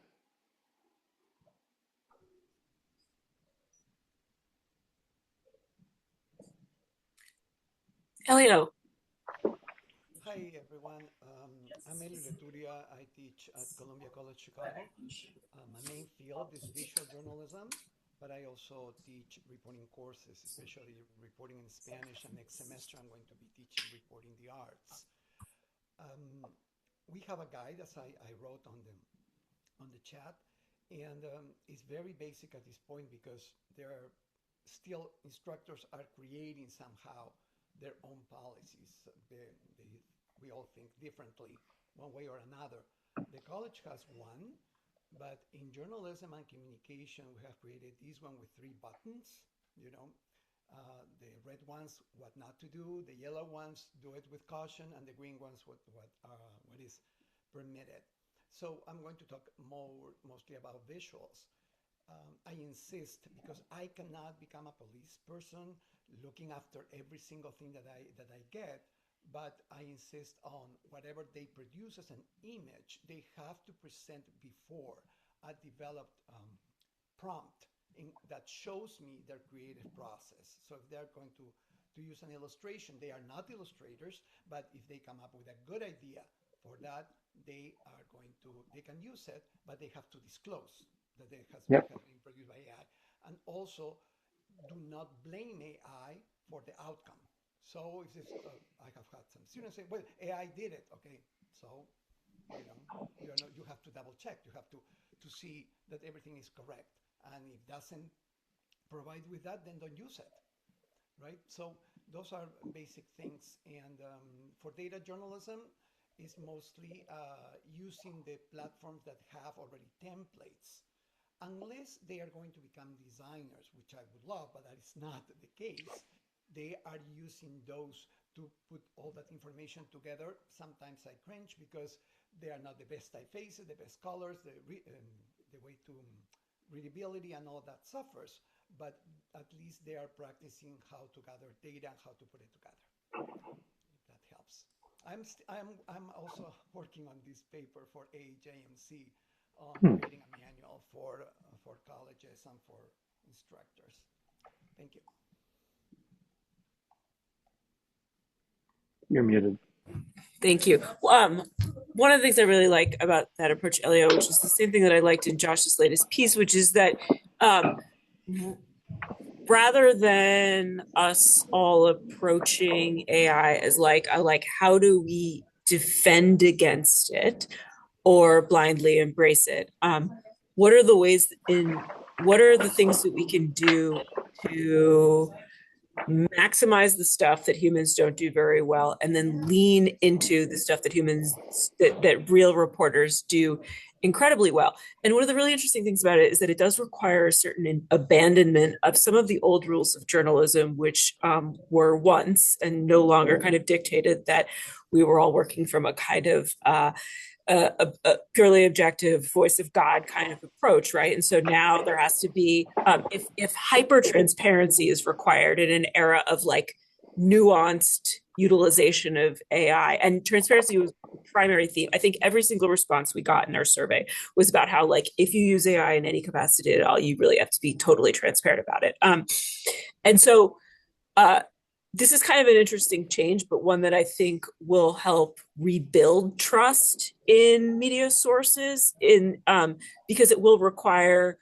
Elio. Hi, everyone. I'm Elio Leturia. I teach at Columbia College Chicago. My main field is visual journalism, but I also teach reporting courses, especially reporting in Spanish. And next semester, I'm going to be teaching reporting the arts. We have a guide, as I wrote on the chat, and it's very basic at this point because there are still instructors are creating somehow their own policies. We all think differently one way or another. The college has one, but in journalism and communication, we have created this one with 3 buttons. The red ones, what not to do, the yellow ones, do it with caution, and the green ones, what is permitted. So I'm going to talk mostly about visuals. I insist because I cannot become a police person looking after every single thing that I get, but I insist on whatever they produce as an image, they have to present before a developed prompt that shows me their creative process. So if they're going to use an illustration, they are not illustrators, but if they come up with a good idea for that, they can use it, but they have to disclose that it has been produced by AI. And also, do not blame AI for the outcome. So if this, I have had some students say, well, AI did it. Okay, so you have to double check. You have to see that everything is correct. And if it doesn't provide with that, then don't use it, right? So those are basic things. And for data journalism, is mostly using the platforms that have already templates. Unless they are going to become designers, which I would love, but that is not the case, they are using those to put all that information together. Sometimes I cringe because they are not the best typefaces, the best colors, the way to readability and all that suffers, but at least they are practicing how to gather data and how to put it together. If that helps. I'm also working on this paper for AJMC on creating a manual for colleges and for instructors. Thank you. You're muted. Thank you. One of the things I really like about that approach, Elio, which is the same thing that I liked in Josh's latest piece, which is that rather than us all approaching AI as like how do we defend against it or blindly embrace it? What are the things that we can do to maximize the stuff that humans don't do very well and then lean into the stuff that real reporters do incredibly well. And one of the really interesting things about it is that it does require a certain abandonment of some of the old rules of journalism, which were once and no longer kind of dictated that we were all working from a kind of a purely objective voice of God kind of approach, right? And so now there has to be, if hyper transparency is required in an era of like nuanced utilization of AI, and transparency was the primary theme. I think every single response we got in our survey was about how like if you use AI in any capacity at all, you really have to be totally transparent about it. And so this is kind of an interesting change, but one that I think will help rebuild trust in media sources because it will require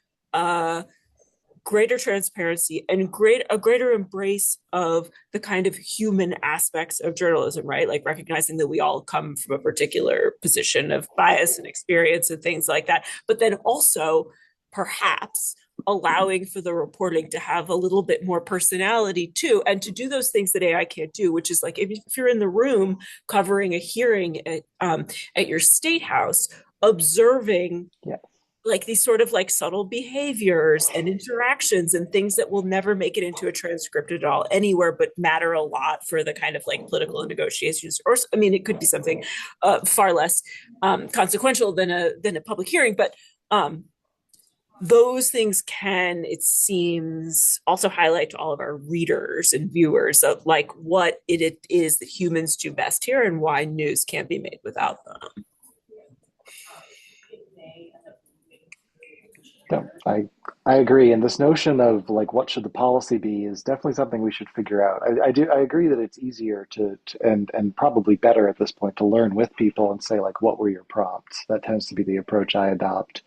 greater transparency and a greater embrace of the kind of human aspects of journalism, right? Like recognizing that we all come from a particular position of bias and experience and things like that, but then also perhaps allowing for the reporting to have a little bit more personality too, and to do those things that AI can't do, which is like if you're in the room covering a hearing at your state house, observing like these sort of like subtle behaviors and interactions and things that will never make it into a transcript at all anywhere, but matter a lot for the kind of like political negotiations. Or I mean, it could be something far less consequential than a public hearing, but those things can, it seems, also highlight to all of our readers and viewers of like what it is that humans do best here and why news can't be made without them. Yeah, I agree. And this notion of like what should the policy be is definitely something we should figure out. I agree that it's easier and probably better at this point to learn with people and say like what were your prompts. That tends to be the approach I adopt.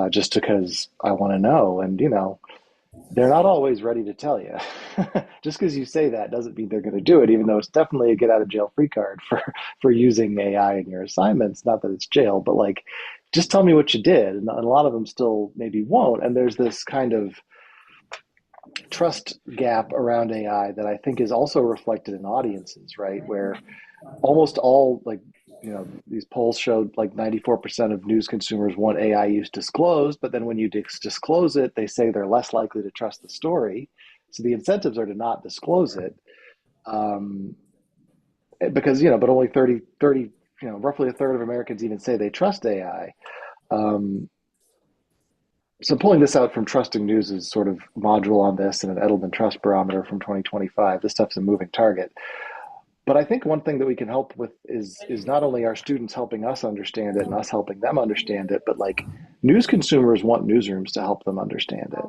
Just because I want to know. And, you know, they're not always ready to tell you. Just because you say that doesn't mean they're going to do it, even though it's definitely a get out of jail free card for using AI in your assignments. Not that it's jail, but like, just tell me what you did. And a lot of them still maybe won't. And there's this kind of trust gap around AI that I think is also reflected in audiences, right? Where almost all like, you know, these polls showed like 94% of news consumers want AI use disclosed, but then when you disclose it, they say they're less likely to trust the story. So the incentives are to not disclose it. Because, you know, but only 30, you know, roughly a third of Americans even say they trust AI. So pulling this out from Trusting News is sort of module on this and an Edelman Trust Barometer from 2025. This stuff's a moving target. But I think one thing that we can help with is not only our students helping us understand it and us helping them understand it, but like news consumers want newsrooms to help them understand it.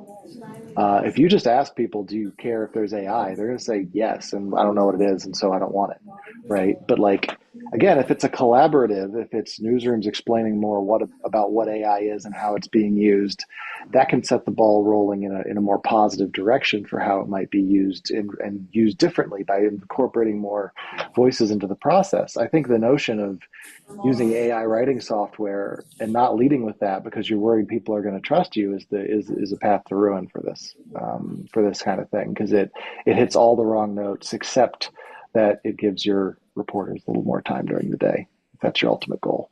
If you just ask people, do you care if there's AI? They're going to say yes, and I don't know what it is, and so I don't want it, right? But like, again, if it's a collaborative, if it's newsrooms explaining more about what AI is and how it's being used, that can set the ball rolling in a more positive direction for how it might be used and used differently by incorporating more voices into the process. I think the notion of using AI writing software and not leading with that because you're worried people are going to trust you is a path to ruin for this kind of thing, because it hits all the wrong notes except that it gives your reporters a little more time during the day, if that's your ultimate goal.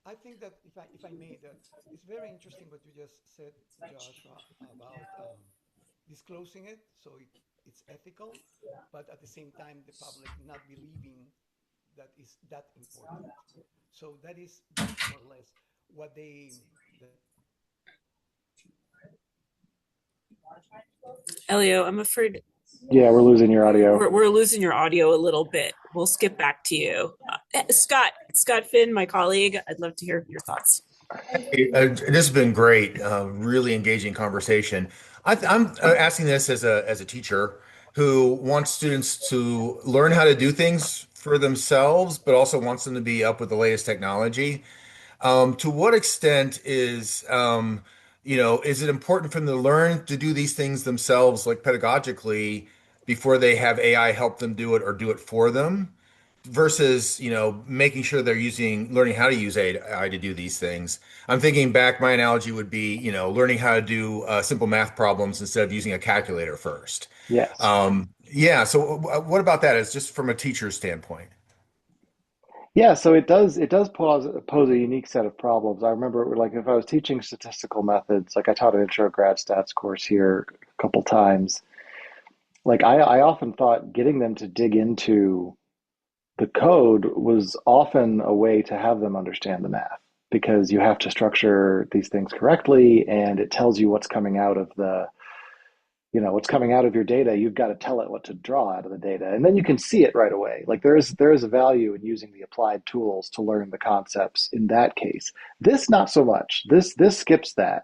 I think that if I may, that it's very interesting what you just said, Joshua, about disclosing it, so it's ethical, but at the same time, the public not believing that is that important. So that's more or less what Elio, I'm afraid. Yeah, we're losing your audio. We're losing your audio a little bit. we'll skip back to you. Scott Finn, my colleague, I'd love to hear your thoughts. Hey, this has been great, really engaging conversation. I'm asking this as a teacher who wants students to learn how to do things for themselves, but also wants them to be up with the latest technology. To what extent is it important for them to learn to do these things themselves, like pedagogically, before they have AI help them do it or do it for them? Versus, making sure they're learning how to use AI to do these things. I'm thinking back, my analogy would be, learning how to do simple math problems instead of using a calculator first. Yes. Yeah. So what about that as just from a teacher's standpoint? Yeah, so it does pose a unique set of problems. I remember like if I was teaching statistical methods, like I taught an intro grad stats course here a couple times, like I often thought getting them to dig into the code was often a way to have them understand the math because you have to structure these things correctly and it tells you what's coming out of what's coming out of your data. You've got to tell it what to draw out of the data and then you can see it right away. Like there is a value in using the applied tools to learn the concepts in that case. This not so much. This skips that.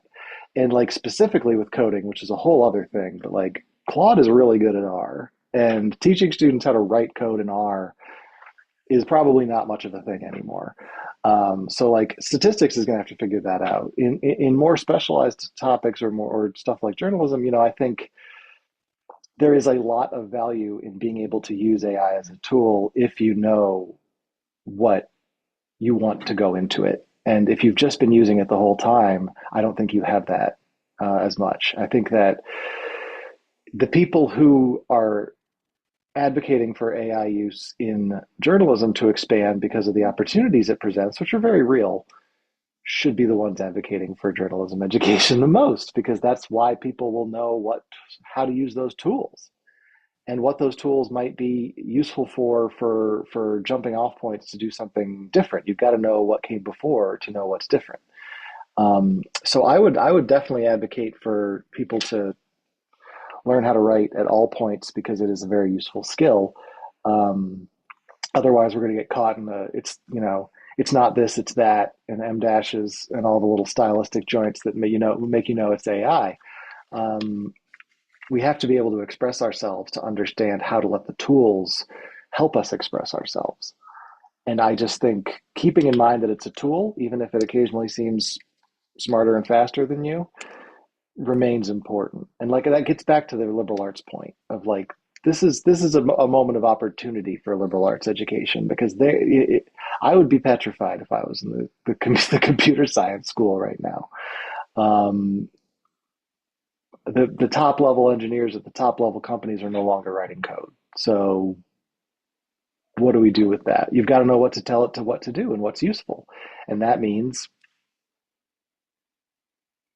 And like specifically with coding, which is a whole other thing, but like Claude is really good at R and teaching students how to write code in R is probably not much of a thing anymore. So like statistics is going to have to figure that out. In more specialized topics or stuff like journalism, I think there is a lot of value in being able to use AI as a tool if you know what you want to go into it. And if you've just been using it the whole time, I don't think you have that as much. I think that the people who are advocating for AI use in journalism to expand because of the opportunities it presents, which are very real, should be the ones advocating for journalism education the most, because that's why people will know how to use those tools and what those tools might be useful for jumping off points to do something different. You've got to know what came before to know what's different. So I would definitely advocate for people to learn how to write at all points because it is a very useful skill. Otherwise, we're going to get caught in it's not this, it's that, and M dashes and all the little stylistic joints that make it's AI. We have to be able to express ourselves to understand how to let the tools help us express ourselves. And I just think keeping in mind that it's a tool, even if it occasionally seems smarter and faster than you, remains important. And like that gets back to the liberal arts point of like this is a moment of opportunity for liberal arts education because I would be petrified if I was in the computer science school right now. The top level engineers at the top level companies are no longer writing code. So what do we do with that? You've got to know what to tell it to what to do and what's useful. And that means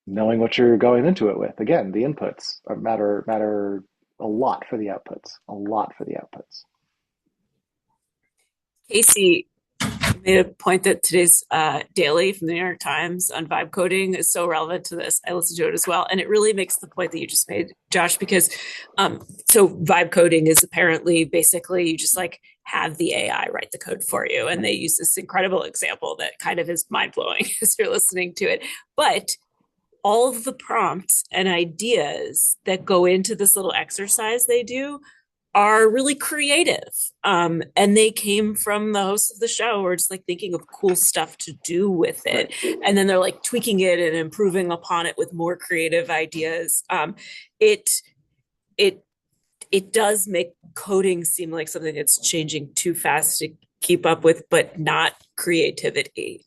knowing what you're going into it with. Again, the inputs matter a lot for the outputs. A lot for the outputs. Casey made a point that today's daily from the New York Times on vibe coding is so relevant to this. I listened to it as well. And it really makes the point that you just made, Josh, because so vibe coding is apparently basically you just like have the AI write the code for you. And they use this incredible example that kind of is mind blowing as you're listening to it. But all of the prompts and ideas that go into this little exercise they do are really creative. And they came from the hosts of the show or just like thinking of cool stuff to do with it. And then they're like tweaking it and improving upon it with more creative ideas. It does make coding seem like something that's changing too fast to keep up with, but not creativity.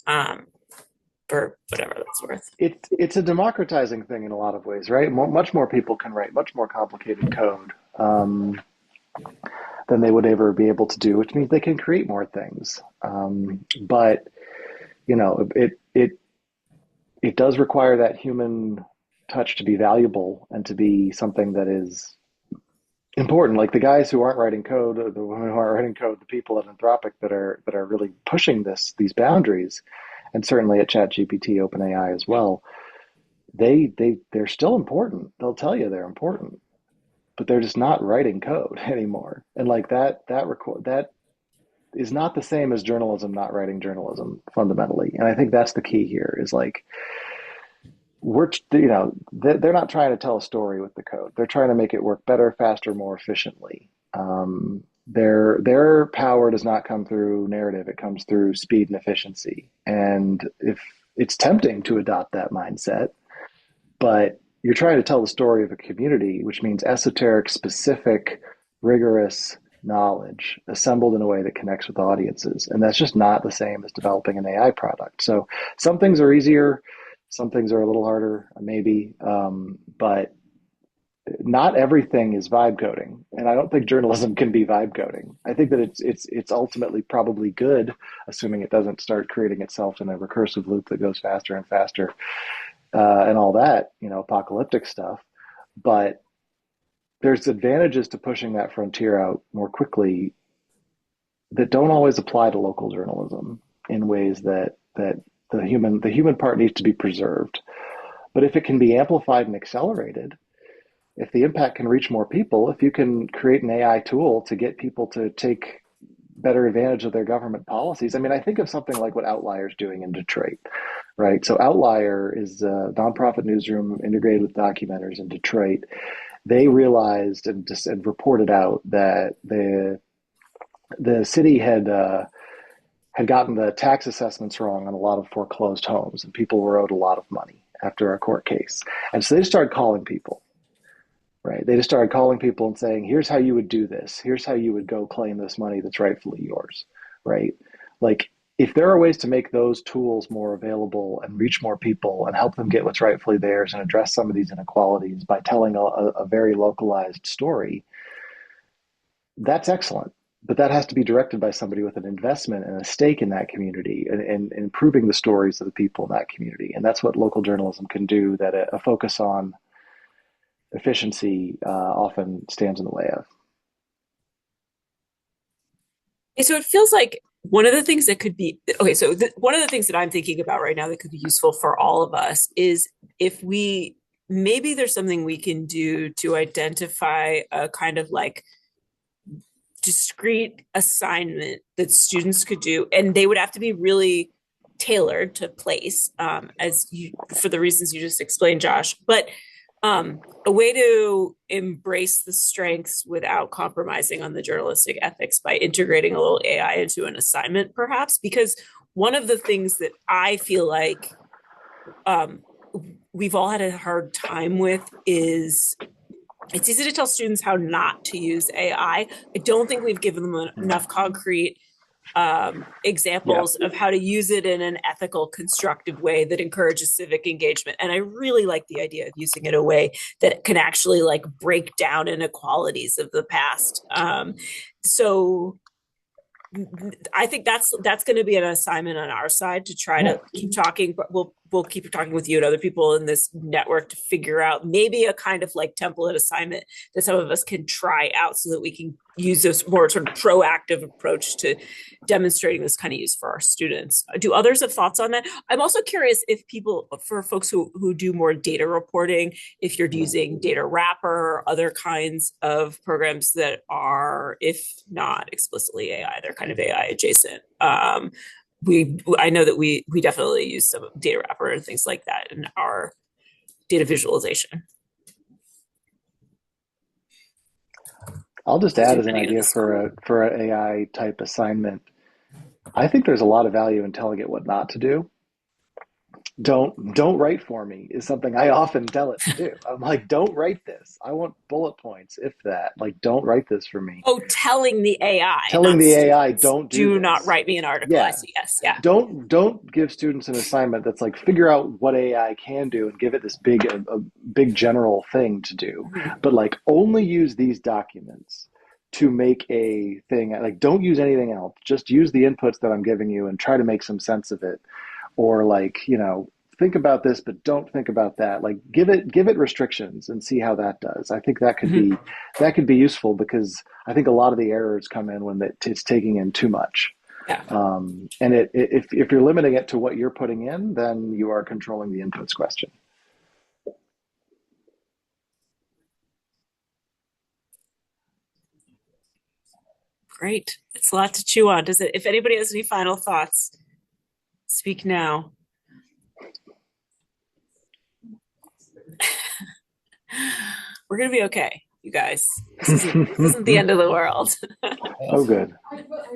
For whatever that's worth. It's a democratizing thing in a lot of ways, right? Much more people can write much more complicated code than they would ever be able to do, which means they can create more things. But it does require that human touch to be valuable and to be something that is important. Like the guys who aren't writing code, or the women who aren't writing code, the people at Anthropic that are really pushing these boundaries. And certainly at ChatGPT, OpenAI as well, they're still important. They'll tell you they're important, but they're just not writing code anymore. And like that is not the same as journalism not writing journalism fundamentally. And I think that's the key here is like they're not trying to tell a story with the code. They're trying to make it work better, faster, more efficiently. Their power does not come through narrative. It comes through speed and efficiency. And if it's tempting to adopt that mindset, but you're trying to tell the story of a community, which means esoteric, specific, rigorous knowledge assembled in a way that connects with audiences. And that's just not the same as developing an AI product. So some things are easier, some things are a little harder, maybe, but not everything is vibe coding. And I don't think journalism can be vibe coding. I think that it's ultimately probably good, assuming it doesn't start creating itself in a recursive loop that goes faster and faster, and all that, apocalyptic stuff. But there's advantages to pushing that frontier out more quickly that don't always apply to local journalism in ways that the human part needs to be preserved. But if it can be amplified and accelerated, if the impact can reach more people, if you can create an AI tool to get people to take better advantage of their government policies. I mean, I think of something like what Outlier's doing in Detroit, right? So Outlier is a nonprofit newsroom integrated with documenters in Detroit. They realized and reported out that the city had gotten the tax assessments wrong on a lot of foreclosed homes, and people were owed a lot of money after a court case. And so they just started calling people, right? They just started calling people and saying, here's how you would do this. Here's how you would go claim this money that's rightfully yours, right? Like, if there are ways to make those tools more available and reach more people and help them get what's rightfully theirs and address some of these inequalities by telling a very localized story, that's excellent. But that has to be directed by somebody with an investment and a stake in that community and improving the stories of the people in that community. And that's what local journalism can do that a focus on efficiency often stands in the way of. So it feels like one of the things that could be okay. So one of the things that I'm thinking about right now that could be useful for all of us is if maybe there's something we can do to identify a kind of like discrete assignment that students could do, and they would have to be really tailored to place, for the reasons you just explained, Josh. But a way to embrace the strengths without compromising on the journalistic ethics by integrating a little AI into an assignment, perhaps, because one of the things that I feel like we've all had a hard time with is it's easy to tell students how not to use AI. I don't think we've given them enough concrete examples of how to use it in an ethical, constructive way that encourages civic engagement. And I really like the idea of using it in a way that can actually like break down inequalities of the past. So I think that's going to be an assignment on our side to try to keep talking, but we'll keep talking with you and other people in this network to figure out maybe a kind of like template assignment that some of us can try out so that we can use this more sort of proactive approach to demonstrating this kind of use for our students. Do others have thoughts on that? I'm also curious if for folks who do more data reporting, if you're using data wrapper or other kinds of programs that are, if not explicitly AI, they're kind of AI adjacent. I know that we definitely use some data wrapper and things like that in our data visualization. I'll just add as an idea for an AI type assignment. I think there's a lot of value in telling it what not to do. Don't write for me is something I often tell it to do. I'm like, don't write this. I want bullet points, if that. Like, don't write this for me. Oh, telling the AI. Telling the AI, don't do this. Not write me an article. Yeah. I see. Yes. Yeah. Don't give students an assignment that's like figure out what AI can do and give it this big general thing to do. Mm-hmm. But like only use these documents to make a thing. Like don't use anything else. Just use the inputs that I'm giving you and try to make some sense of it. Or like, think about this, but don't think about that. Like give it restrictions and see how that does. I think that could be useful because I think a lot of the errors come in when it's taking in too much. Yeah. And if you're limiting it to what you're putting in, then you are controlling the inputs question. Great. It's a lot to chew on. If anybody has any final thoughts, speak now. We're going to be okay, you guys. This isn't the end of the world. Oh, good.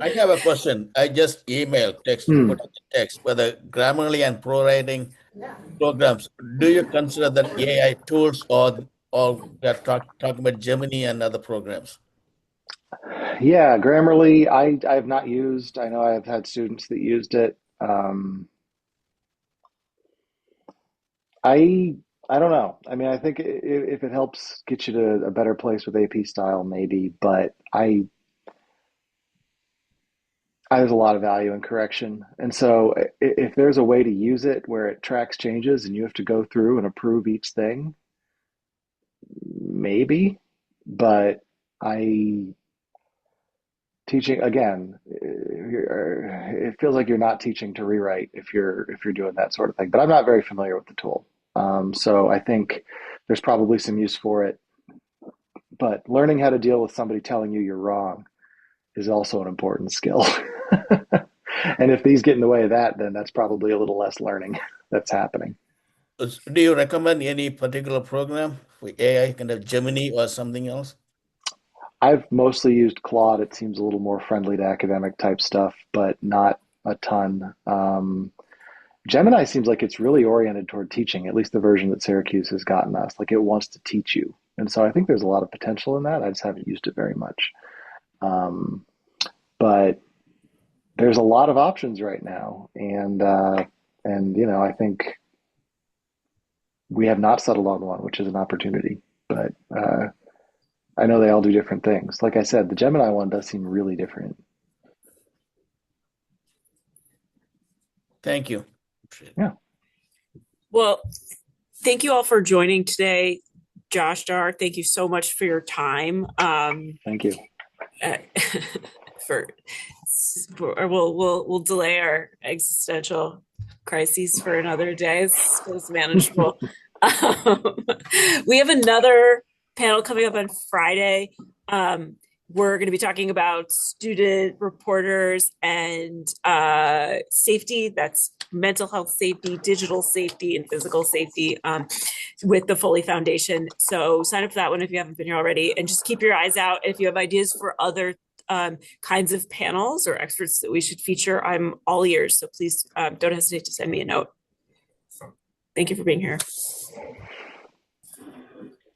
I have a question. I just emailed, put in the text, whether Grammarly and ProWriting programs, do you consider that AI tools or we are talking about Gemini and other programs? Yeah, Grammarly, I have not used. I know I've had students that used it. I don't know. I mean, I think if it helps get you to a better place with AP style, maybe, but there's a lot of value in correction. And so if there's a way to use it where it tracks changes and you have to go through and approve each thing, maybe, but teaching again, it feels like you're not teaching to rewrite if you're doing that sort of thing. But I'm not very familiar with the tool, so I think there's probably some use for it. But learning how to deal with somebody telling you you're wrong is also an important skill. And if these get in the way of that, then that's probably a little less learning that's happening. Do you recommend any particular program for AI, kind of Gemini or something else? I've mostly used Claude. It seems a little more friendly to academic type stuff, but not a ton. Gemini seems like it's really oriented toward teaching, at least the version that Syracuse has gotten us. Like it wants to teach you. And so I think there's a lot of potential in that. I just haven't used it very much. But there's a lot of options right now. And I think we have not settled on one, which is an opportunity. But I know they all do different things. Like I said, the Gemini one does seem really different. Thank you. Yeah. Well, thank you all for joining today. Josh, Darr, thank you so much for your time. Thank you. We'll delay our existential crises for another day. It's manageable. We have another panel coming up on Friday. We're going to be talking about student reporters and safety. That's mental health safety, digital safety, and physical safety with the Foley Foundation. So sign up for that one if you haven't been here already, and just keep your eyes out. If you have ideas for other kinds of panels or experts that we should feature, I'm all ears. So please don't hesitate to send me a note. Thank you for being here.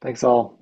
Thanks all.